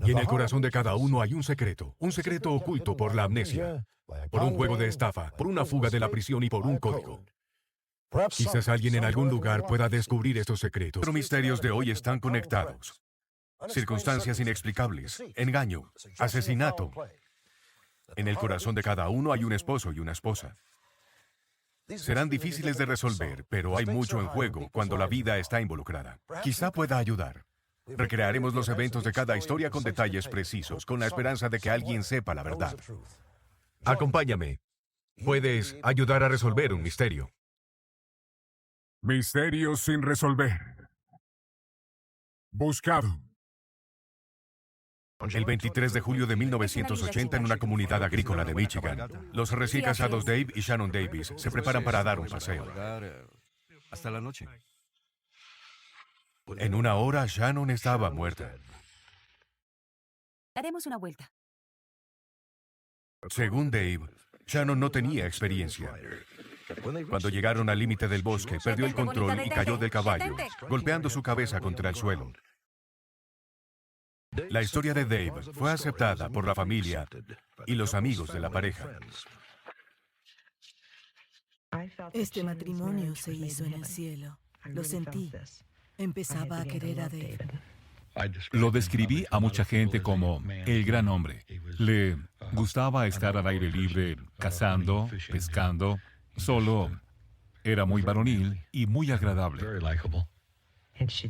Y en el corazón de cada uno hay un secreto oculto por la amnesia, por un juego de estafa, por una fuga de la prisión y por un código. Quizás alguien en algún lugar pueda descubrir estos secretos. Los misterios de hoy están conectados. Circunstancias inexplicables, engaño, asesinato. En el corazón de cada uno hay un esposo y una esposa. Serán difíciles de resolver, pero hay mucho en juego cuando la vida está involucrada. Quizá pueda ayudar. Recrearemos los eventos de cada historia con detalles precisos, con la esperanza de que alguien sepa la verdad. Acompáñame. Puedes ayudar a resolver un misterio. Misterios sin resolver. Buscado. El 23 de julio de 1980, en una comunidad agrícola de Michigan, los recién casados Dave y Shannon Davis se preparan para dar un paseo. Hasta la noche. En una hora, Shannon estaba muerta. Daremos una vuelta. Según Dave, Shannon no tenía experiencia. Cuando llegaron al límite del bosque, perdió el control y cayó del caballo, golpeando su cabeza contra el suelo. La historia de Dave fue aceptada por la familia y los amigos de la pareja. Este matrimonio se hizo en el cielo. Lo sentí. Empezaba a querer a Dave. Lo describí a mucha gente como el gran hombre. Le gustaba estar al aire libre, cazando, pescando. Solo era muy varonil y muy agradable.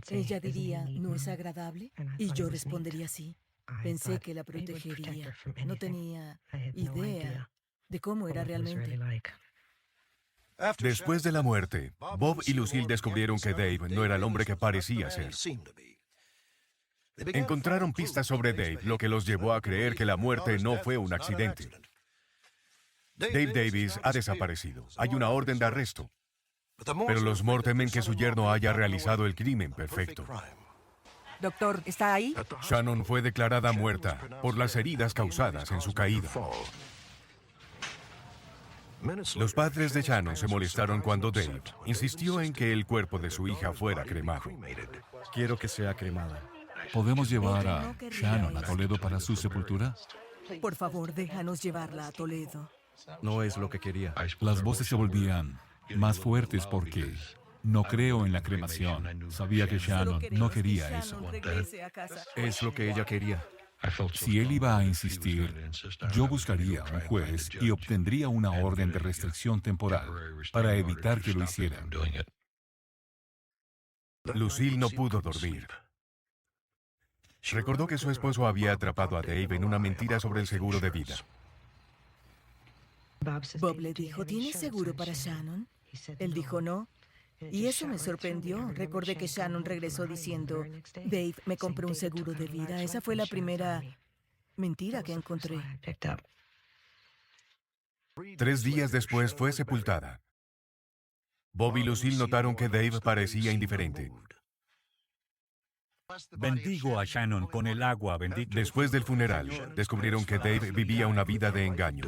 Ella diría, ¿no es agradable? Y yo respondería sí. Pensé que la protegería. No tenía idea de cómo era realmente. Después de la muerte, Bob y Lucille descubrieron que Dave no era el hombre que parecía ser. Encontraron pistas sobre Dave, lo que los llevó a creer que la muerte no fue un accidente. Dave Davis ha desaparecido. Hay una orden de arresto. Pero los Moore temen que su yerno haya realizado el crimen perfecto. Doctor, ¿está ahí? Shannon fue declarada muerta por las heridas causadas en su caída. Los padres de Shannon se molestaron cuando Dave insistió en que el cuerpo de su hija fuera cremado. Quiero que sea cremada. ¿Podemos llevar a Shannon a Toledo para su sepultura? Por favor, déjanos llevarla a Toledo. No es lo que quería. Las voces se volvían más fuertes porque no creo en la cremación. Sabía que Shannon no quería eso. Es lo que ella quería. Si él iba a insistir, yo buscaría un juez y obtendría una orden de restricción temporal para evitar que lo hicieran. Lucille no pudo dormir. Recordó que su esposo había atrapado a Dave en una mentira sobre el seguro de vida. Bob le dijo, ¿tienes seguro para Shannon? Él dijo no. Y eso me sorprendió. Recordé que Shannon regresó diciendo, Dave me compró un seguro de vida. Esa fue la primera mentira que encontré. 3 días después fue sepultada. Bob y Lucille notaron que Dave parecía indiferente. Bendigo a Shannon con el agua bendita. Después del funeral, descubrieron que Dave vivía una vida de engaño.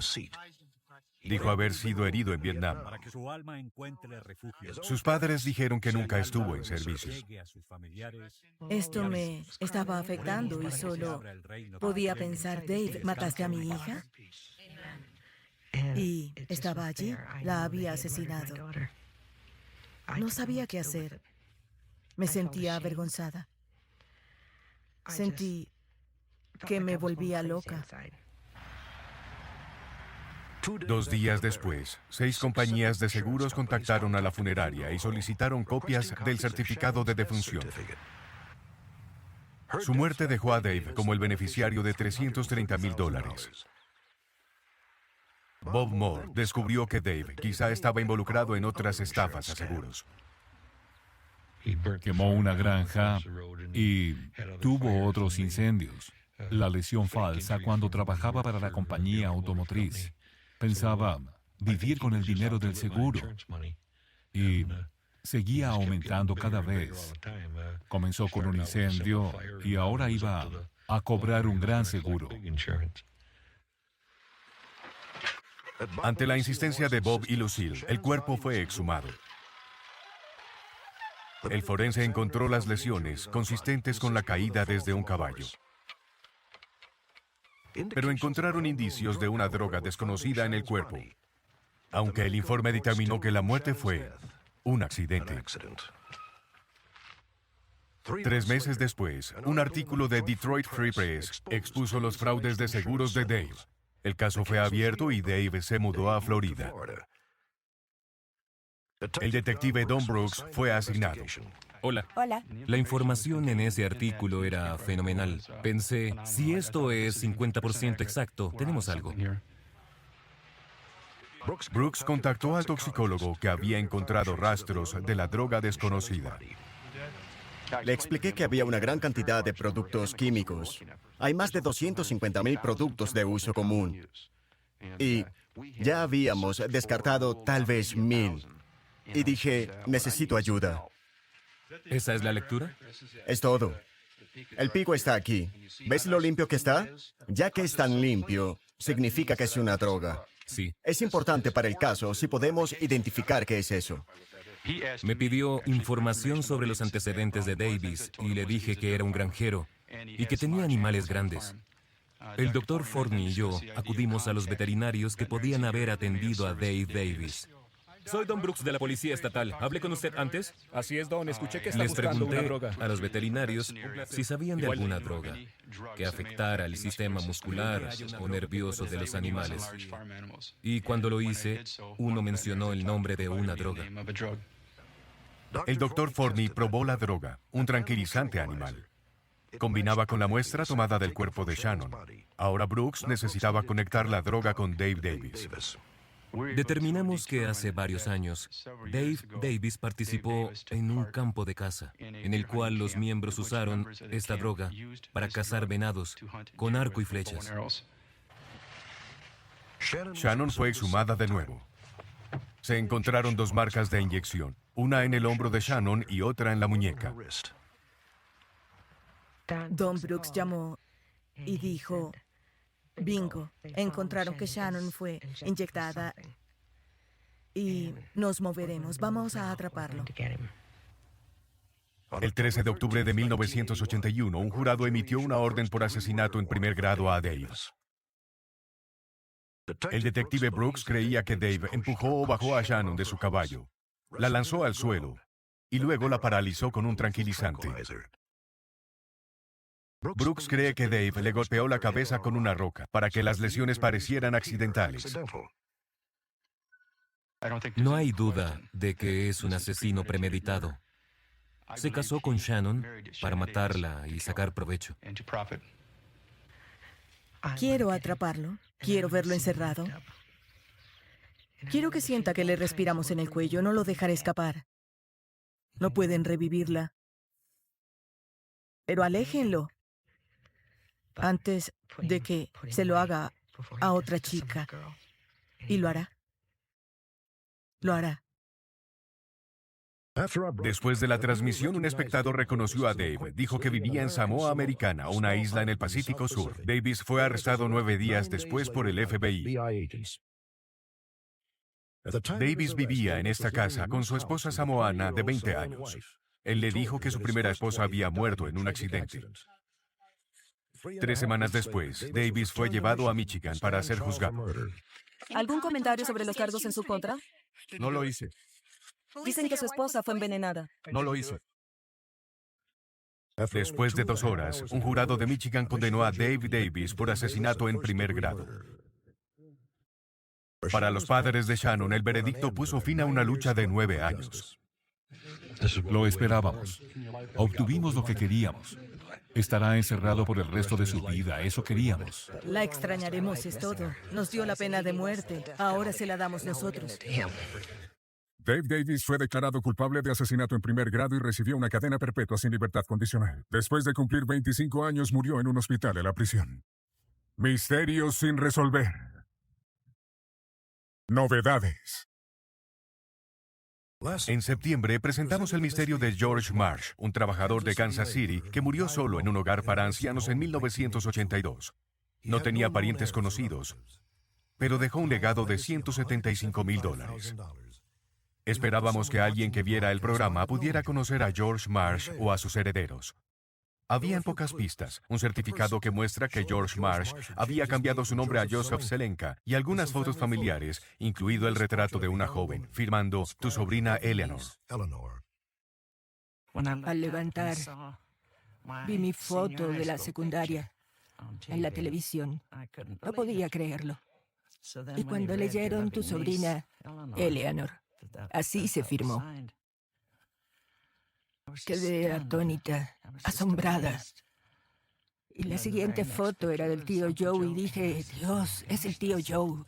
Dijo haber sido herido en Vietnam. Para que su alma encuentre refugio. Sus padres dijeron que nunca estuvo en servicio. Esto me estaba afectando y solo podía pensar, Dave, ¿mataste a mi hija? Y estaba allí, la había asesinado. No sabía qué hacer. Me sentía avergonzada. Sentí que me volvía loca. 2 días después, 6 compañías de seguros contactaron a la funeraria y solicitaron copias del certificado de defunción. Su muerte dejó a Dave como el beneficiario de $330,000. Bob Moore descubrió que Dave quizá estaba involucrado en otras estafas a seguros. Quemó una granja y tuvo otros incendios. La lesión falsa cuando trabajaba para la compañía automotriz. Pensaba vivir con el dinero del seguro y seguía aumentando cada vez. Comenzó con un incendio y ahora iba a cobrar un gran seguro. Ante la insistencia de Bob y Lucille, el cuerpo fue exhumado. El forense encontró las lesiones consistentes con la caída desde un caballo. Pero encontraron indicios de una droga desconocida en el cuerpo, aunque el informe dictaminó que la muerte fue un accidente. 3 meses después, un artículo de Detroit Free Press expuso los fraudes de seguros de Dave. El caso fue abierto y Dave se mudó a Florida. El detective Don Brooks fue asignado. Hola. Hola. La información en ese artículo era fenomenal. Pensé, si esto es 50% exacto, tenemos algo. Brooks contactó al toxicólogo que había encontrado rastros de la droga desconocida. Le expliqué que había una gran cantidad de productos químicos. Hay más de 250,000 productos de uso común. Y ya habíamos descartado tal vez 1,000. Y dije, necesito ayuda. ¿Esa es la lectura? Es todo. El pico está aquí. ¿Ves lo limpio que está? Ya que es tan limpio, significa que es una droga. Sí. Es importante para el caso si podemos identificar qué es eso. Me pidió información sobre los antecedentes de Davis y le dije que era un granjero y que tenía animales grandes. El doctor Forney y yo acudimos a los veterinarios que podían haber atendido a Dave Davis. Soy Don Brooks de la Policía Estatal. ¿Hablé con usted antes? Así es, Don. Escuché que está Les buscando una pregunté droga. a los veterinarios si sabían de alguna droga que afectara el sistema muscular o nervioso de los animales. Y cuando lo hice, uno mencionó el nombre de una droga. El doctor Forney probó la droga, un tranquilizante animal. Combinaba con la muestra tomada del cuerpo de Shannon. Ahora Brooks necesitaba conectar la droga con Dave Davis. Determinamos que hace varios años, Dave Davis participó en un campo de caza, en el cual los miembros usaron esta droga para cazar venados con arco y flechas. Shannon fue exhumada de nuevo. Se encontraron 2 marcas de inyección, una en el hombro de Shannon y otra en la muñeca. Don Brooks llamó y dijo, bingo, encontraron que Shannon fue inyectada y nos moveremos, vamos a atraparlo. El 13 de octubre de 1981, un jurado emitió una orden por asesinato en primer grado a Dave. El detective Brooks creía que Dave empujó o bajó a Shannon de su caballo, la lanzó al suelo y luego la paralizó con un tranquilizante. Brooks cree que Dave le golpeó la cabeza con una roca para que las lesiones parecieran accidentales. No hay duda de que es un asesino premeditado. Se casó con Shannon para matarla y sacar provecho. Quiero atraparlo, quiero verlo encerrado. Quiero que sienta que le respiramos en el cuello, no lo dejaré escapar. No pueden revivirla. Pero aléjenlo antes de que se lo haga a otra chica. Y lo hará. Lo hará. Después de la transmisión, un espectador reconoció a Dave. Dijo que vivía en Samoa Americana, una isla en el Pacífico Sur. Davis fue arrestado 9 días después por el FBI. Davis vivía en esta casa con su esposa samoana de 20 años. Él le dijo que su primera esposa había muerto en un accidente. 3 semanas después, Davis fue llevado a Michigan para ser juzgado. ¿Algún comentario sobre los cargos en su contra? No lo hice. Dicen que su esposa fue envenenada. No lo hice. Después de 2 horas, un jurado de Michigan condenó a Dave Davis por asesinato en primer grado. Para los padres de Shannon, el veredicto puso fin a una lucha de 9 años. Lo esperábamos. Obtuvimos lo que queríamos. Estará encerrado por el resto de su vida, eso queríamos. La extrañaremos, es todo. Nos dio la pena de muerte, ahora se la damos nosotros. Dave Davis fue declarado culpable de asesinato en primer grado y recibió una cadena perpetua sin libertad condicional. Después de cumplir 25 años, murió en un hospital en la prisión. Misterios sin resolver. Novedades. En septiembre presentamos el misterio de George Marsh, un trabajador de Kansas City que murió solo en un hogar para ancianos en 1982. No tenía parientes conocidos, pero dejó un legado de $175,000. Esperábamos que alguien que viera el programa pudiera conocer a George Marsh o a sus herederos. Habían pocas pistas, un certificado que muestra que George Marsh había cambiado su nombre a Joseph Zelenka y algunas fotos familiares, incluido el retrato de una joven, firmando tu sobrina Eleanor. Al levantar, vi mi foto de la secundaria en la televisión. No podía creerlo. Y cuando leyeron tu sobrina Eleanor, así se firmó. Quedé atónita, asombrada. Y la siguiente foto era del tío Joe y dije, Dios, es el tío Joe.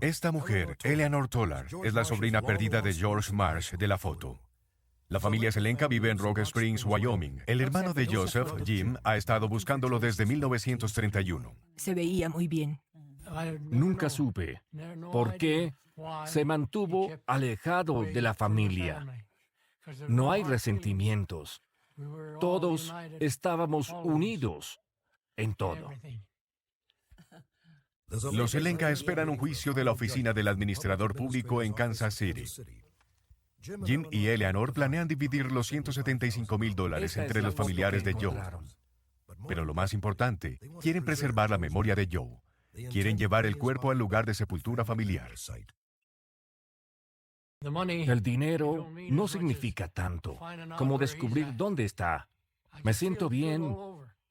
Esta mujer, Eleanor Tolar, es la sobrina perdida de George Marsh de la foto. La familia Zelenka vive en Rock Springs, Wyoming. El hermano de Joseph, Jim, ha estado buscándolo desde 1931. Se veía muy bien. Nunca supe por qué se mantuvo alejado de la familia. No hay resentimientos. Todos estábamos unidos en todo. Los Zelenka esperan un juicio de la oficina del administrador público en Kansas City. Jim y Eleanor planean dividir los $175,000 entre los familiares de Joe. Pero lo más importante, quieren preservar la memoria de Joe. Quieren llevar el cuerpo al lugar de sepultura familiar. El dinero no significa tanto como descubrir dónde está. Me siento bien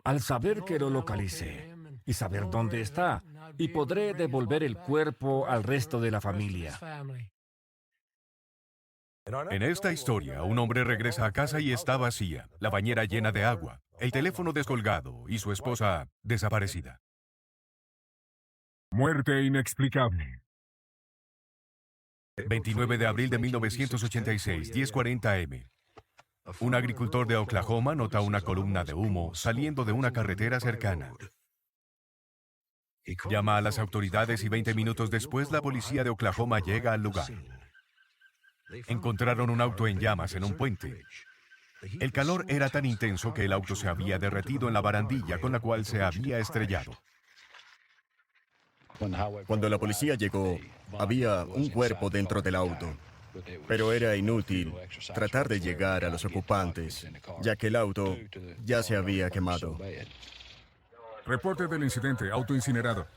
al saber que lo localicé y saber dónde está, y podré devolver el cuerpo al resto de la familia. En esta historia, un hombre regresa a casa y está vacía, la bañera llena de agua, el teléfono descolgado y su esposa desaparecida. Muerte inexplicable. 29 de abril de 1986, 10:40 m. Un agricultor de Oklahoma nota una columna de humo saliendo de una carretera cercana. Llama a las autoridades y 20 minutos después la policía de Oklahoma llega al lugar. Encontraron un auto en llamas en un puente. El calor era tan intenso que el auto se había derretido en la barandilla con la cual se había estrellado. Cuando la policía llegó, había un cuerpo dentro del auto, pero era inútil tratar de llegar a los ocupantes, ya que el auto ya se había quemado. Reporte del incidente, auto incinerado.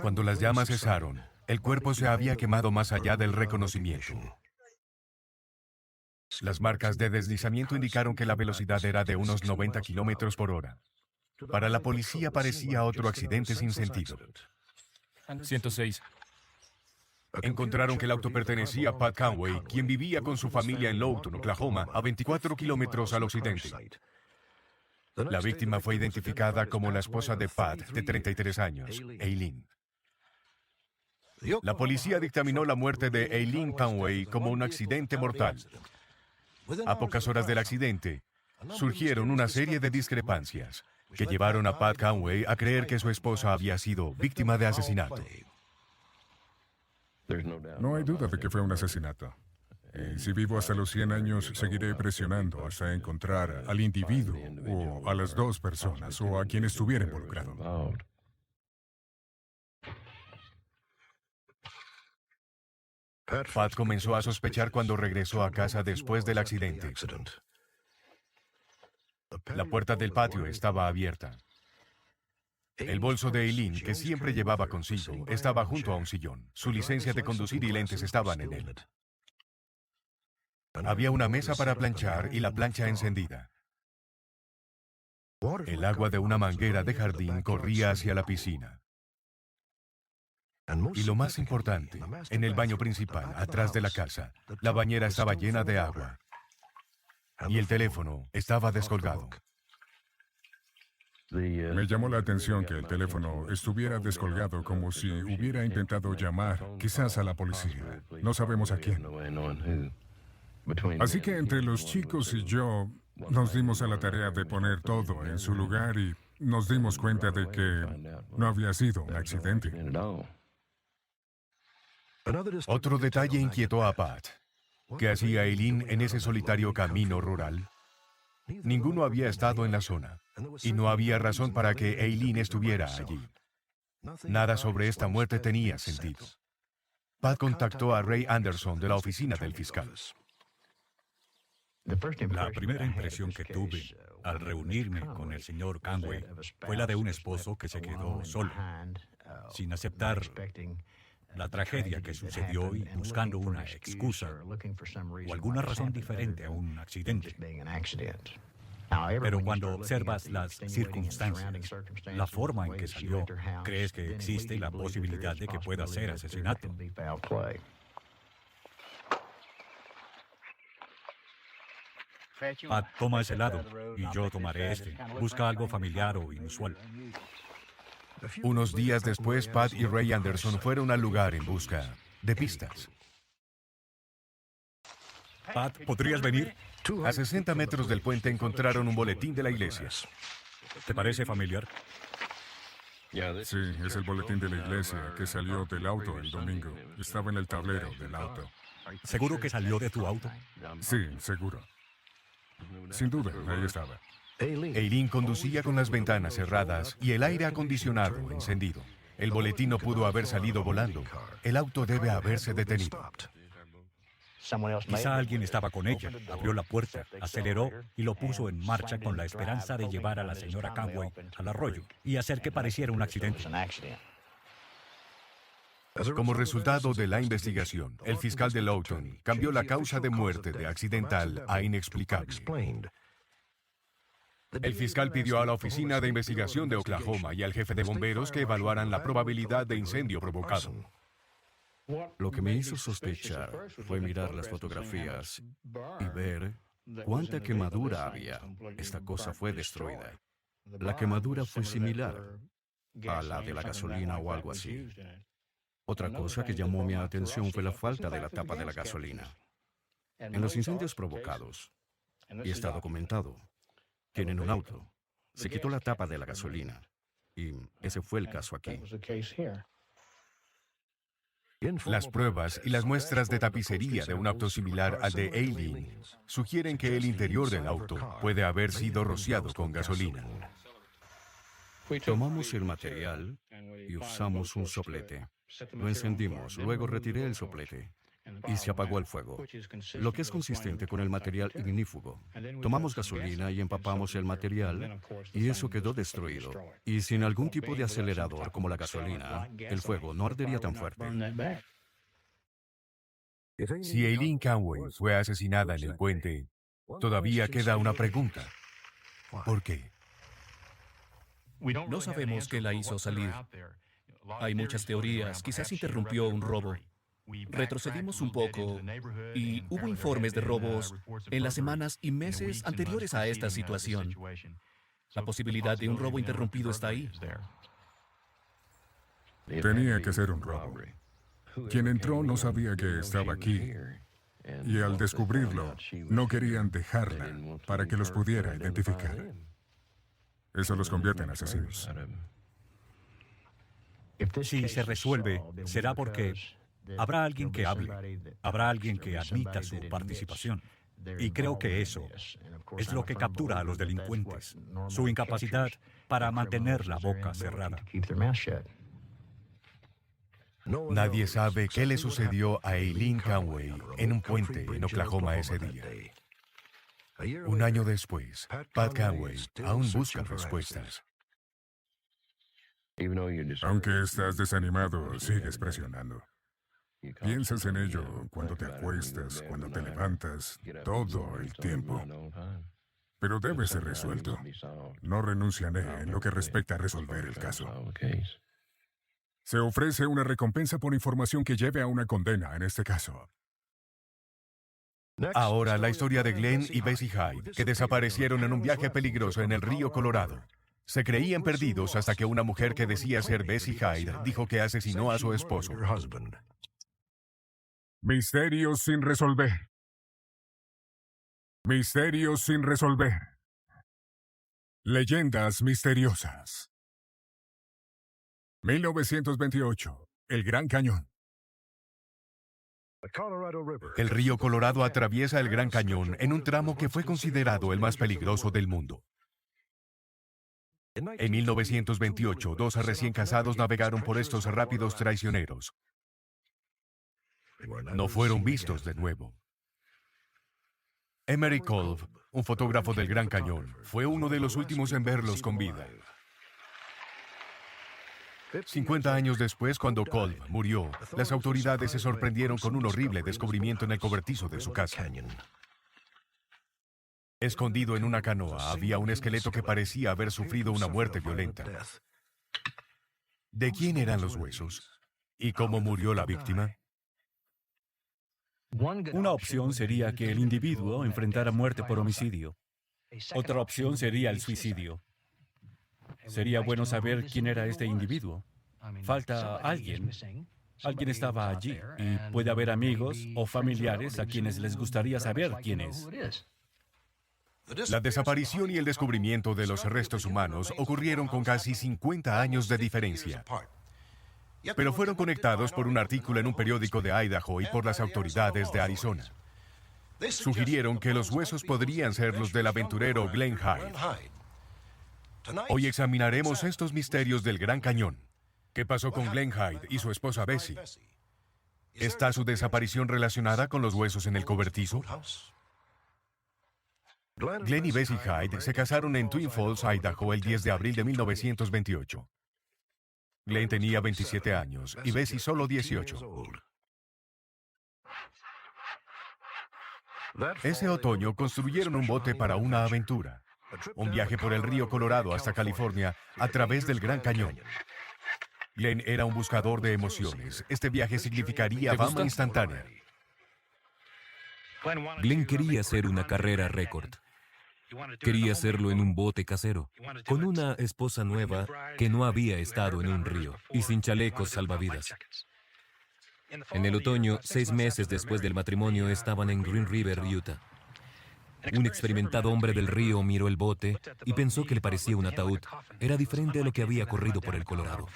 Cuando las llamas cesaron, el cuerpo se había quemado más allá del reconocimiento. Las marcas de deslizamiento indicaron que la velocidad era de unos 90 kilómetros por hora. Para la policía parecía otro accidente sin sentido. 106. Encontraron que el auto pertenecía a Pat Conway, quien vivía con su familia en Lowton, Oklahoma, a 24 kilómetros al occidente. La víctima fue identificada como la esposa de Pat, de 33 años, Aileen. La policía dictaminó la muerte de Aileen Conway como un accidente mortal. A pocas horas del accidente, surgieron una serie de discrepancias que llevaron a Pat Conway a creer que su esposa había sido víctima de asesinato. No hay duda de que fue un asesinato. Y si vivo hasta los 100 años, seguiré presionando hasta encontrar al individuo o a las dos personas o a quien estuviera involucrado. Pat comenzó a sospechar cuando regresó a casa después del accidente. La puerta del patio estaba abierta. El bolso de Aileen, que siempre llevaba consigo, estaba junto a un sillón. Su licencia de conducir y lentes estaban en él. Había una mesa para planchar y la plancha encendida. El agua de una manguera de jardín corría hacia la piscina. Y lo más importante, en el baño principal, atrás de la casa, la bañera estaba llena de agua. Y el teléfono estaba descolgado. Me llamó la atención que el teléfono estuviera descolgado como si hubiera intentado llamar, quizás a la policía. No sabemos a quién. Así que entre los chicos y yo nos dimos a la tarea de poner todo en su lugar y nos dimos cuenta de que no había sido un accidente. Otro detalle inquietó a Pat. ¿Qué hacía Aileen en ese solitario camino rural? Ninguno había estado en la zona, y no había razón para que Aileen estuviera allí. Nada sobre esta muerte tenía sentido. Pat contactó a Ray Anderson de la oficina del fiscal. La primera impresión que tuve al reunirme con el señor Conway fue la de un esposo que se quedó solo, sin aceptar la tragedia que sucedió y buscando una excusa o alguna razón diferente a un accidente. Pero cuando observas las circunstancias, la forma en que salió, crees que existe la posibilidad de que pueda ser asesinato. Pat toma ese lado y yo tomaré este. Busca algo familiar o inusual. Unos días después, Pat y Ray Anderson fueron al lugar en busca de pistas. Pat, ¿podrías venir? A 60 metros del puente encontraron un boletín de la iglesia. ¿Te parece familiar? Sí, es el boletín de la iglesia que salió del auto el domingo. Estaba en el tablero del auto. ¿Seguro que salió de tu auto? Sí, seguro. Sin duda, ahí estaba. Aileen conducía con las ventanas cerradas y el aire acondicionado encendido. El boletín no pudo haber salido volando. El auto debe haberse detenido. Quizá alguien estaba con ella, abrió la puerta, aceleró y lo puso en marcha con la esperanza de llevar a la señora Conway al arroyo y hacer que pareciera un accidente. Como resultado de la investigación, el fiscal de Lowton cambió la causa de muerte de accidental a inexplicable. El fiscal pidió a la Oficina de Investigación de Oklahoma y al jefe de bomberos que evaluaran la probabilidad de incendio provocado. Lo que me hizo sospechar fue mirar las fotografías y ver cuánta quemadura había. Esta cosa fue destruida. La quemadura fue similar a la de la gasolina o algo así. Otra cosa que llamó mi atención fue la falta de la tapa de la gasolina. En los incendios provocados, y está documentado, que en un auto se quitó la tapa de la gasolina, y ese fue el caso aquí. Las pruebas y las muestras de tapicería de un auto similar al de Eileen sugieren que el interior del auto puede haber sido rociado con gasolina. Tomamos el material y usamos un soplete. Lo encendimos, luego retiré el soplete y se apagó el fuego, lo que es consistente con el material ignífugo. Tomamos gasolina y empapamos el material y eso quedó destruido. Y sin algún tipo de acelerador como la gasolina, el fuego no ardería tan fuerte. Si Eileen Conway fue asesinada en el puente, todavía queda una pregunta. ¿Por qué? No sabemos qué la hizo salir. Hay muchas teorías. Quizás interrumpió un robo. Retrocedimos un poco y hubo informes de robos en las semanas y meses anteriores a esta situación. La posibilidad de un robo interrumpido está ahí. Tenía que ser un robo. Quien entró no sabía que estaba aquí. Y al descubrirlo, no querían dejarla para que los pudiera identificar. Eso los convierte en asesinos. Si se resuelve, será porque habrá alguien que hable, habrá alguien que admita su participación. Y creo que eso es lo que captura a los delincuentes, su incapacidad para mantener la boca cerrada. Nadie sabe qué le sucedió a Eileen Conway en un puente en Oklahoma ese día. Un año después, Pat Conway aún busca respuestas. Aunque estás desanimado, sigues presionando. Piensas en ello cuando te acuestas, cuando te levantas, todo el tiempo. Pero debe ser resuelto. No renunciaré en lo que respecta a resolver el caso. Se ofrece una recompensa por información que lleve a una condena en este caso. Ahora la historia de Glenn y Bessie Hyde, que desaparecieron en un viaje peligroso en el río Colorado. Se creían perdidos hasta que una mujer que decía ser Bessie Hyde dijo que asesinó a su esposo. Misterios sin resolver. Misterios sin resolver. Leyendas misteriosas. 1928. El Gran Cañón. El río Colorado atraviesa el Gran Cañón en un tramo que fue considerado el más peligroso del mundo. En 1928, dos recién casados navegaron por estos rápidos traicioneros. No fueron vistos de nuevo. Emery Kolb, un fotógrafo del Gran Cañón, fue uno de los últimos en verlos con vida. 50 años después, cuando Kolb murió, las autoridades se sorprendieron con un horrible descubrimiento en el cobertizo de su casa. Escondido en una canoa había un esqueleto que parecía haber sufrido una muerte violenta. ¿De quién eran los huesos? ¿Y cómo murió la víctima? Una opción sería que el individuo enfrentara muerte por homicidio. Otra opción sería el suicidio. Sería bueno saber quién era este individuo. Falta alguien. Alguien estaba allí y puede haber amigos o familiares a quienes les gustaría saber quién es. La desaparición y el descubrimiento de los restos humanos ocurrieron con casi 50 años de diferencia. Pero fueron conectados por un artículo en un periódico de Idaho y por las autoridades de Arizona. Sugirieron que los huesos podrían ser los del aventurero Glenn Hyde. Hoy examinaremos estos misterios del Gran Cañón. ¿Qué pasó con Glenn Hyde y su esposa Bessie? ¿Está su desaparición relacionada con los huesos en el cobertizo? Glenn y Bessie Hyde se casaron en Twin Falls, Idaho, el 10 de abril de 1928. Glenn tenía 27 años y Bessie solo 18. Ese otoño construyeron un bote para una aventura. Un viaje por el río Colorado hasta California a través del Gran Cañón. Glenn era un buscador de emociones. Este viaje significaría fama instantánea. Glenn quería hacer una carrera récord. Quería hacerlo en un bote casero, con una esposa nueva que no había estado en un río y sin chalecos salvavidas. En el otoño, 6 meses después del matrimonio, estaban en Green River, Utah. Un experimentado hombre del río miró el bote y pensó que le parecía un ataúd. Era diferente a lo que había corrido por el Colorado.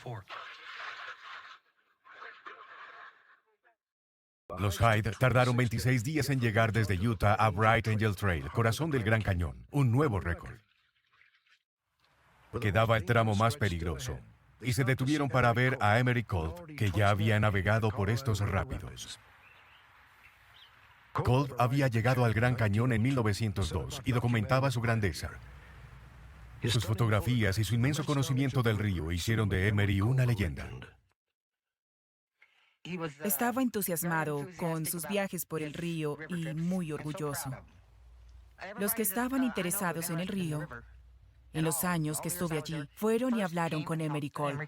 Los Hyde tardaron 26 días en llegar desde Utah a Bright Angel Trail, corazón del Gran Cañón, un nuevo récord. Quedaba el tramo más peligroso, y se detuvieron para ver a Emery Kolb, que ya había navegado por estos rápidos. Kolb había llegado al Gran Cañón en 1902 y documentaba su grandeza. Sus fotografías y su inmenso conocimiento del río hicieron de Emery una leyenda. Estaba entusiasmado con sus viajes por el río y muy orgulloso. Los que estaban interesados en el río, en los años que estuve allí, fueron y hablaron con Emery Kolb.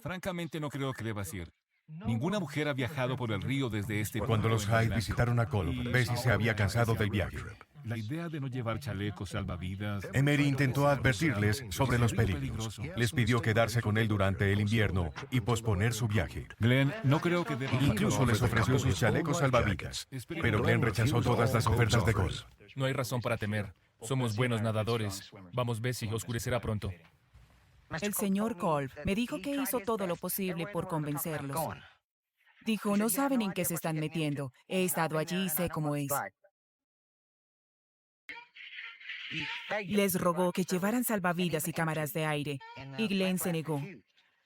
Francamente, no creo que debas ir. Ninguna mujer ha viajado por el río desde este punto. Cuando los Hyde visitaron a Kolb, Bessie se había cansado del viaje. La idea de no llevar chalecos salvavidas... Emery intentó advertirles sobre los peligros. Les pidió quedarse con él durante el invierno y posponer su viaje. Glenn, no creo que... Incluso les ofreció sus chalecos salvavidas. Pero Glenn rechazó todas las ofertas de Kolb. No hay razón para temer. Somos buenos nadadores. Vamos, Bessie, oscurecerá pronto. El señor Kolb me dijo que hizo todo lo posible por convencerlos. Dijo, no saben en qué se están metiendo. He estado allí y sé cómo es. Les rogó que llevaran salvavidas y cámaras de aire, y Glenn se negó.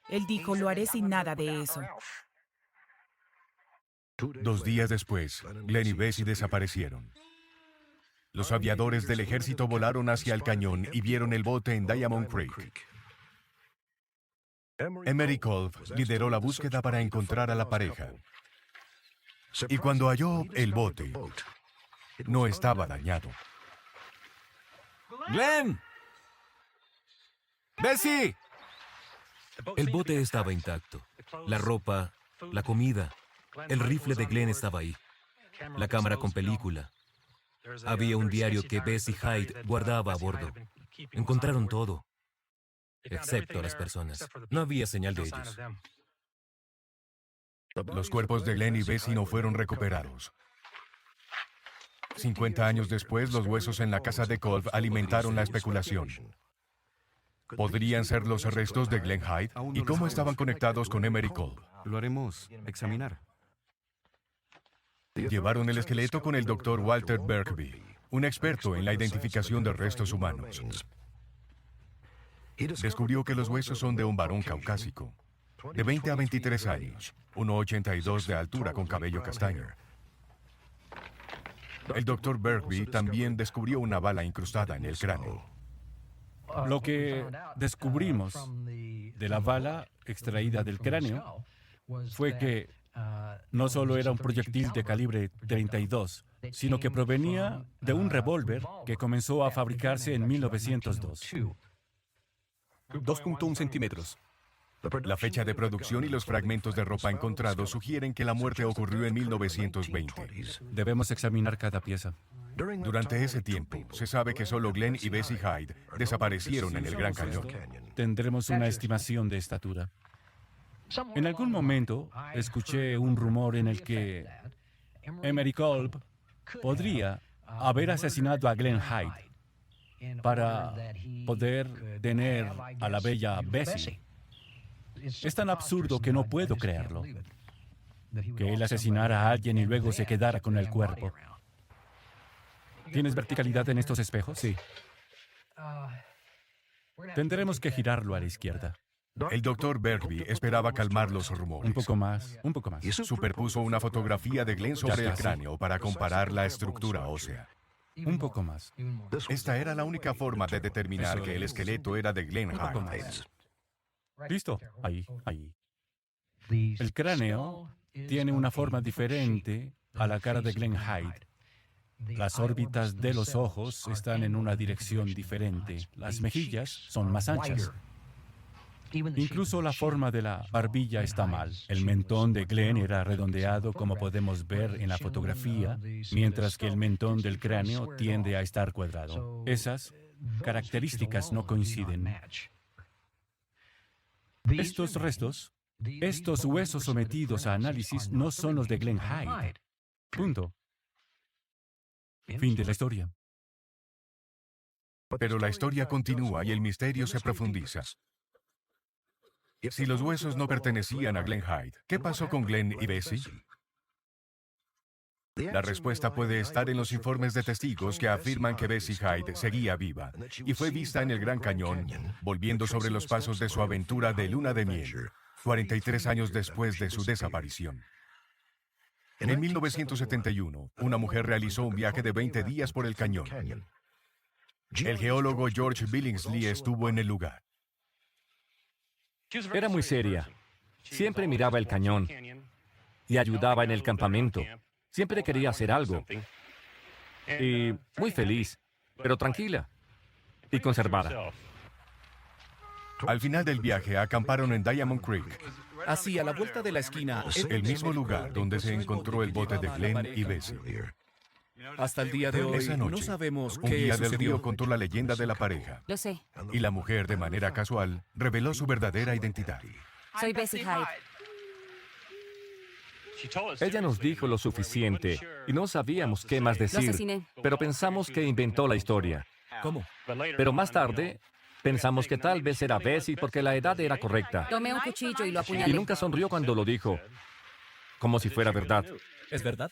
Él dijo, lo haré sin nada de eso. 2 días después, Glenn y Bessie desaparecieron. Los aviadores del ejército volaron hacia el cañón y vieron el bote en Diamond Creek. Emery Kolb lideró la búsqueda para encontrar a la pareja. Y cuando halló el bote, no estaba dañado. ¡Glenn! ¡Bessie! El bote estaba intacto. La ropa, la comida, el rifle de Glenn estaba ahí. La cámara con película. Había un diario que Bessie Hyde guardaba a bordo. Encontraron todo, excepto a las personas. No había señal de ellos. Los cuerpos de Glenn y Bessie no fueron recuperados. 50 años después, los huesos en la casa de Kolb alimentaron la especulación. ¿Podrían ser los restos de Glenn Hyde? ¿Y cómo estaban conectados con Emery Kolb? Lo haremos examinar. Llevaron el esqueleto con el Dr. Walter Berkby, un experto en la identificación de restos humanos. Descubrió que los huesos son de un varón caucásico, de 20 a 23 años, 1,82 de altura con cabello castaño. El Dr. Berkby también descubrió una bala incrustada en el cráneo. Lo que descubrimos de la bala extraída del cráneo fue que no solo era un proyectil de calibre 32, sino que provenía de un revólver que comenzó a fabricarse en 1902. 2.1 centímetros. La fecha de producción y los fragmentos de ropa encontrados sugieren que la muerte ocurrió en 1920. Debemos examinar cada pieza. Durante ese tiempo, se sabe que solo Glenn y Bessie Hyde desaparecieron en el Gran Cañón. Tendremos una estimación de estatura. En algún momento escuché un rumor en el que Emery Kolb podría haber asesinado a Glenn Hyde para poder tener a la bella Bessie. Es tan absurdo que no puedo creerlo. Que él asesinara a alguien y luego se quedara con el cuerpo. ¿Tienes verticalidad en estos espejos? Sí. Tendremos que girarlo a la izquierda. El Dr. Berkby esperaba calmar los rumores. Un poco más, un poco más. Superpuso una fotografía de Glenn sobre el cráneo para comparar la estructura ósea. Un poco más. Esta era la única forma de determinar que el esqueleto era de Glenn Hyde. Listo, ahí. El cráneo tiene una forma diferente a la cara de Glenn Hyde. Las órbitas de los ojos están en una dirección diferente. Las mejillas son más anchas. Incluso la forma de la barbilla está mal. El mentón de Glenn era redondeado, como podemos ver en la fotografía, mientras que el mentón del cráneo tiende a estar cuadrado. Esas características no coinciden. Estos restos, estos huesos sometidos a análisis, no son los de Glenn Hyde. Punto. Fin de la historia. Pero la historia continúa y el misterio se profundiza. Si los huesos no pertenecían a Glenn Hyde, ¿qué pasó con Glenn y Bessie? La respuesta puede estar en los informes de testigos que afirman que Bessie Hyde seguía viva y fue vista en el Gran Cañón, volviendo sobre los pasos de su aventura de luna de miel, 43 años después de su desaparición. En 1971, una mujer realizó un viaje de 20 días por el cañón. El geólogo George Billingsley estuvo en el lugar. Era muy seria. Siempre miraba el cañón y ayudaba en el campamento. Siempre quería hacer algo. Y muy feliz, pero tranquila y conservada. Al final del viaje, acamparon en Diamond Creek, Así, a la vuelta de la esquina. el mismo lugar donde se encontró el bote de Glenn y Bessie. Hasta el día de hoy Esa noche, no sabemos un qué guía del sucedió. río contó la leyenda de la pareja. Lo sé. Y la mujer, de manera casual, reveló su verdadera identidad. Soy Bessie Hyde. Ella nos dijo lo suficiente y no sabíamos qué más Lo decir, asesiné. pero pensamos que inventó la historia. ¿Cómo? Pero más tarde, pensamos que tal vez era Bessie porque la edad era correcta. Tomé un cuchillo y lo Y apuñalé. nunca sonrió cuando lo dijo, como si fuera verdad. ¿Es verdad?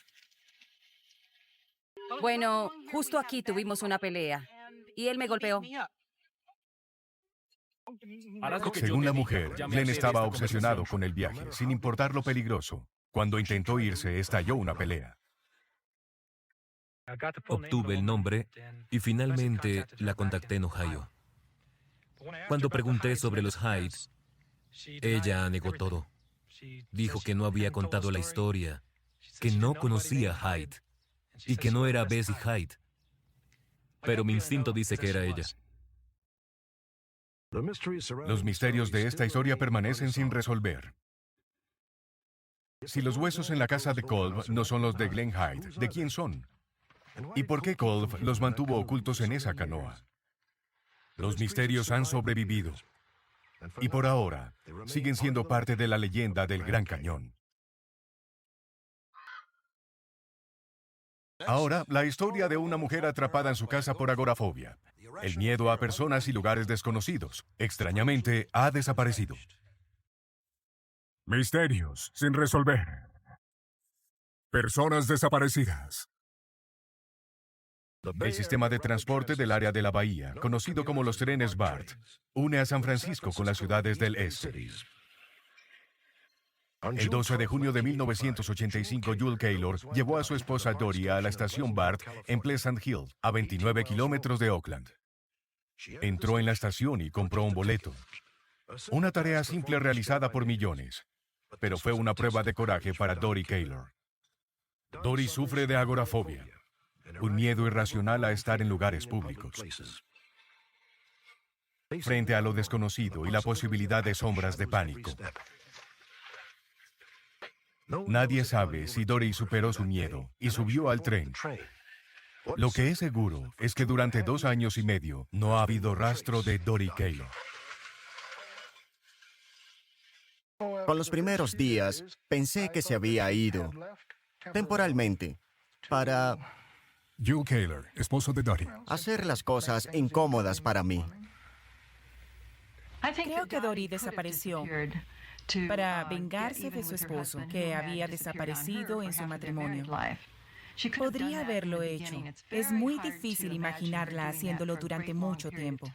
Bueno, justo aquí tuvimos una pelea. Y él me golpeó. Según la mujer, Glenn estaba obsesionado con el viaje, sin importar lo peligroso. Cuando intentó irse, estalló una pelea. Obtuve el nombre y finalmente la contacté en Ohio. Cuando pregunté sobre los Hyde, ella negó todo. Dijo que no había contado la historia, que no conocía a Hyde y que no era Bessie Hyde. Pero mi instinto dice que era ella. Los misterios de esta historia permanecen sin resolver. Si los huesos en la casa de Kolb no son los de Glenn Hyde, ¿de quién son? ¿Y por qué Kolb los mantuvo ocultos en esa canoa? Los misterios han sobrevivido. Y por ahora, siguen siendo parte de la leyenda del Gran Cañón. Ahora, la historia de una mujer atrapada en su casa por agorafobia. El miedo a personas y lugares desconocidos. Extrañamente, ha desaparecido. Misterios sin resolver. Personas desaparecidas. El sistema de transporte del área de la bahía, conocido como los trenes BART, une a San Francisco con las ciudades del este. El 12 de junio de 1985, Jules Keylor llevó a su esposa Dory a la estación BART en Pleasant Hill, a 29 kilómetros de Oakland. Entró en la estación y compró un boleto. Una tarea simple realizada por millones, pero fue una prueba de coraje para Dory Keylor. Dory sufre de agorafobia, un miedo irracional a estar en lugares públicos. Frente a lo desconocido y la posibilidad de sombras de pánico. Nadie sabe si Dory superó su miedo y subió al tren. Lo que es seguro es que durante 2 años y medio no ha habido rastro de Dory Keylor. Con los primeros días, pensé que se había ido, temporalmente, para Jules Keylor, esposo de Dory. hacer las cosas incómodas para mí. Creo que Dory desapareció para vengarse de su esposo, que había desaparecido en su matrimonio. Podría haberlo hecho. Es muy difícil imaginarla haciéndolo durante mucho tiempo.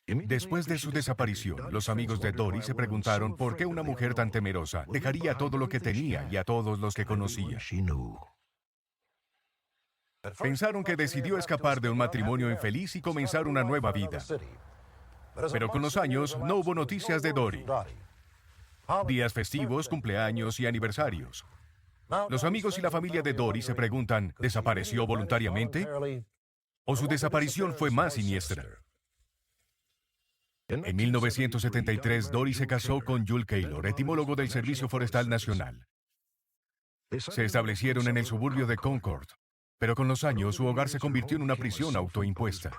Después de su desaparición, los amigos de Dory se preguntaron por qué una mujer tan temerosa dejaría todo lo que tenía y a todos los que conocía. Pensaron que decidió escapar de un matrimonio infeliz y comenzar una nueva vida. Pero con los años no hubo noticias de Dory. Días festivos, cumpleaños y aniversarios. Los amigos y la familia de Dory se preguntan, ¿desapareció voluntariamente? ¿O su desaparición fue más siniestra? En 1973, Dory se casó con Jules Keylor, etimólogo del Servicio Forestal Nacional. Se establecieron en el suburbio de Concord, pero con los años su hogar se convirtió en una prisión autoimpuesta.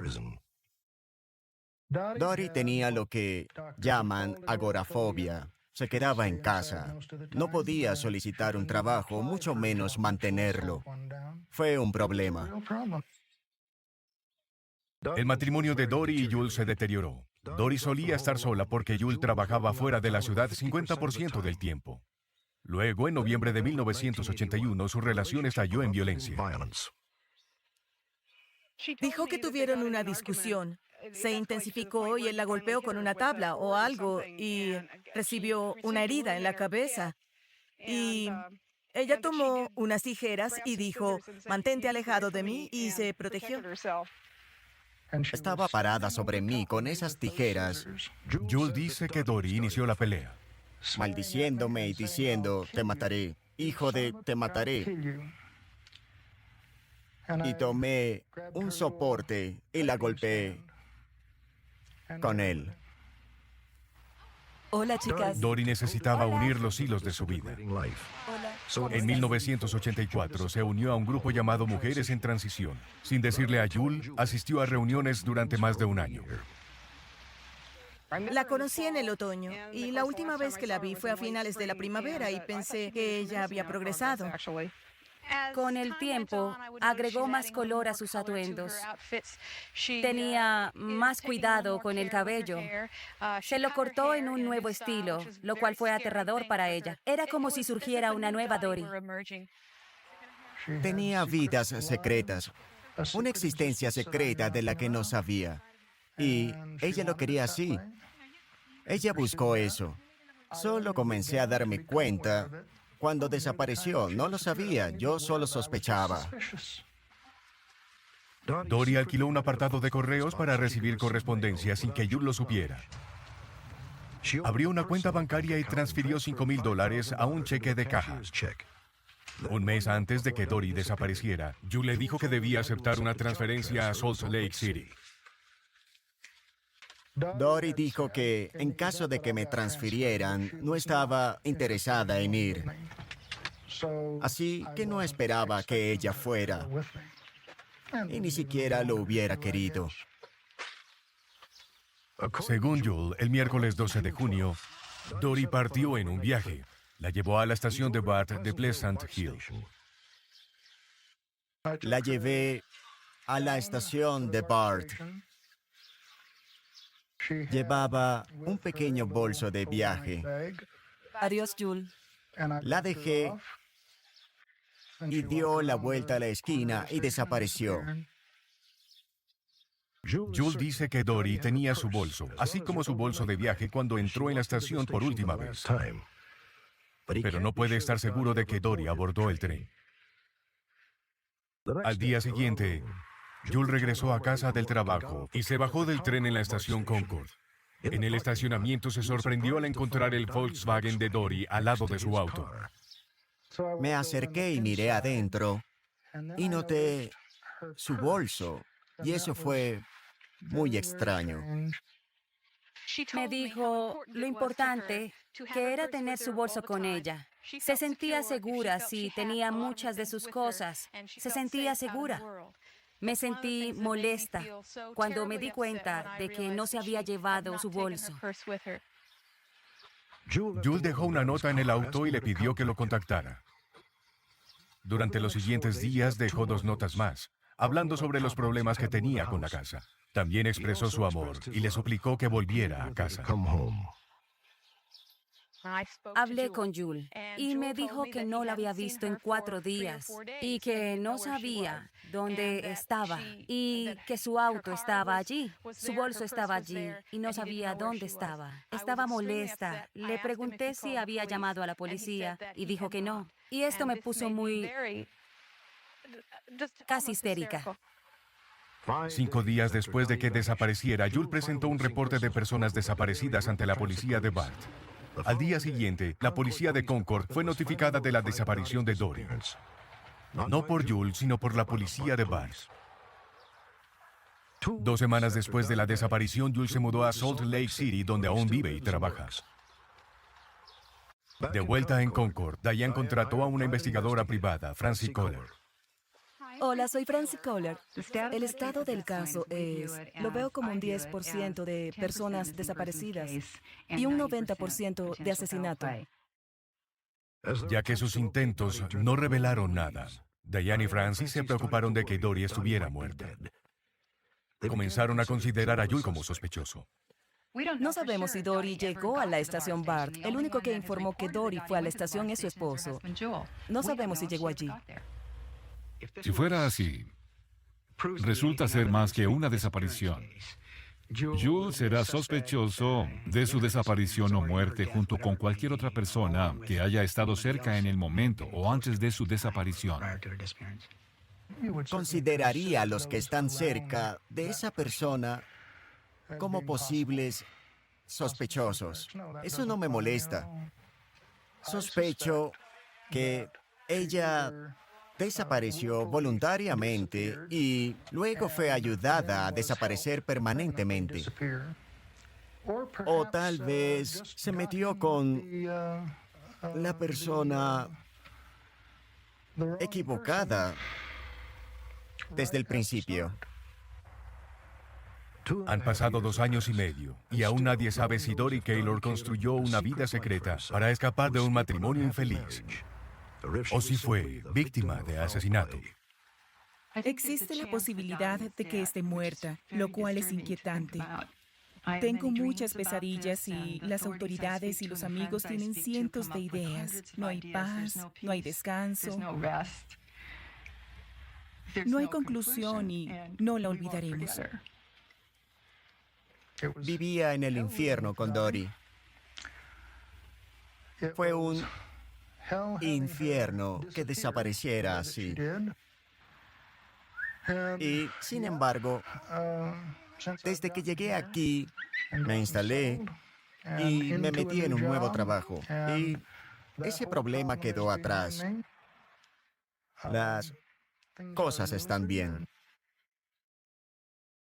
Dory tenía lo que llaman agorafobia. Se quedaba en casa. No podía solicitar un trabajo, mucho menos mantenerlo. Fue un problema. El matrimonio de Dory y Jules se deterioró. Dory solía estar sola porque Jules trabajaba fuera de la ciudad 50% del tiempo. Luego, en noviembre de 1981, su relación estalló en violencia. Dijo que tuvieron una discusión. Se intensificó y él la golpeó con una tabla o algo y recibió una herida en la cabeza. Y ella tomó unas tijeras y dijo, mantente alejado de mí, y se protegió. Estaba parada sobre mí con esas tijeras. Jules dice que Dory inició la pelea, maldiciéndome y diciendo, te mataré, hijo de, te mataré. Y tomé un soporte y la golpeé con él. Hola, chicas. Dory necesitaba unir los hilos de su vida. En 1984 se unió a un grupo llamado Mujeres en Transición. Sin decirle a Jules, asistió a reuniones durante más de un año. La conocí en el otoño y la última vez que la vi fue a finales de la primavera y pensé que ella había progresado. Con el tiempo, agregó más color a sus atuendos. Tenía más cuidado con el cabello. Se lo cortó en un nuevo estilo, lo cual fue aterrador para ella. Era como si surgiera una nueva Dory. Tenía vidas secretas, una existencia secreta de la que no sabía. Y ella lo quería así. Ella buscó eso. Solo comencé a darme cuenta cuando desapareció. No lo sabía, yo solo sospechaba. Dory alquiló un apartado de correos para recibir correspondencia sin que Jules lo supiera. Abrió una cuenta bancaria y transfirió $5,000 a un cheque de caja. Un mes antes de que Dory desapareciera, Jules le dijo que debía aceptar una transferencia a Salt Lake City. Dory dijo que, en caso de que me transfirieran, no estaba interesada en ir. Así que no esperaba que ella fuera. Y ni siquiera lo hubiera querido. Según Jules, el miércoles 12 de junio, Dory partió en un viaje. La llevó a la estación de BART de Pleasant Hill. La llevé a la estación de BART. Llevaba un pequeño bolso de viaje. Adiós, Jules. La dejé y dio la vuelta a la esquina y desapareció. Jules dice que Dory tenía su bolso, así como su bolso de viaje cuando entró en la estación por última vez. Pero no puede estar seguro de que Dory abordó el tren. Al día siguiente, Jules regresó a casa del trabajo y se bajó del tren en la estación Concord. En el estacionamiento se sorprendió al encontrar el Volkswagen de Dory al lado de su auto. Me acerqué y miré adentro y noté su bolso, y eso fue muy extraño. Me dijo lo importante que era tener su bolso con ella. Se sentía segura si tenía muchas de sus cosas. Se sentía segura. Me sentí molesta cuando me di cuenta de que no se había llevado su bolso. Jules dejó una nota en el auto y le pidió que lo contactara. Durante los siguientes días dejó 2 notas más, hablando sobre los problemas que tenía con la casa. También expresó su amor y le suplicó que volviera a casa. Hablé con Jules y me dijo que no la había visto en 4 días y que no sabía dónde estaba y que su auto estaba allí, su bolso estaba allí y no sabía dónde estaba. Estaba molesta. Le pregunté si había llamado a la policía y dijo que no. Y esto me puso casi histérica. 5 días después de que desapareciera, Jules presentó un reporte de personas desaparecidas ante la policía de BART. Al día siguiente, la policía de Concord fue notificada de la desaparición de Dory. No por Jules, sino por la policía de BART. 2 semanas después de la desaparición, Jules se mudó a Salt Lake City, donde aún vive y trabaja. De vuelta en Concord, Diane contrató a una investigadora privada, Francie Kohler. Hola, soy Francie Kohler. El estado del caso es, lo veo como un 10% de personas desaparecidas y un 90% de asesinato. Ya que sus intentos no revelaron nada, Diane y Francie se preocuparon de que Dory estuviera muerta. Comenzaron a considerar a Jules como sospechoso. No sabemos si Dory llegó a la estación BART. El único que informó que Dory fue a la estación es su esposo. No sabemos si llegó allí. Si fuera así, resulta ser más que una desaparición. Jules será sospechoso de su desaparición o muerte junto con cualquier otra persona que haya estado cerca en el momento o antes de su desaparición. Consideraría a los que están cerca de esa persona como posibles sospechosos. Eso no me molesta. Sospecho que ella desapareció voluntariamente y luego fue ayudada a desaparecer permanentemente. O tal vez se metió con la persona equivocada desde el principio. Han pasado 2 años y medio y aún nadie sabe si Dory Keylor construyó una vida secreta para escapar de un matrimonio infeliz o si fue víctima de asesinato. Existe la posibilidad de que esté muerta, lo cual es inquietante. Tengo muchas pesadillas y las autoridades y los amigos tienen cientos de ideas. No hay paz, no hay descanso. No hay conclusión y no la olvidaremos. Vivía en el infierno con Dory. Fue un infierno que desapareciera así. Y, sin embargo, desde que llegué aquí, me instalé y me metí en un nuevo trabajo. Y ese problema quedó atrás. Las cosas están bien.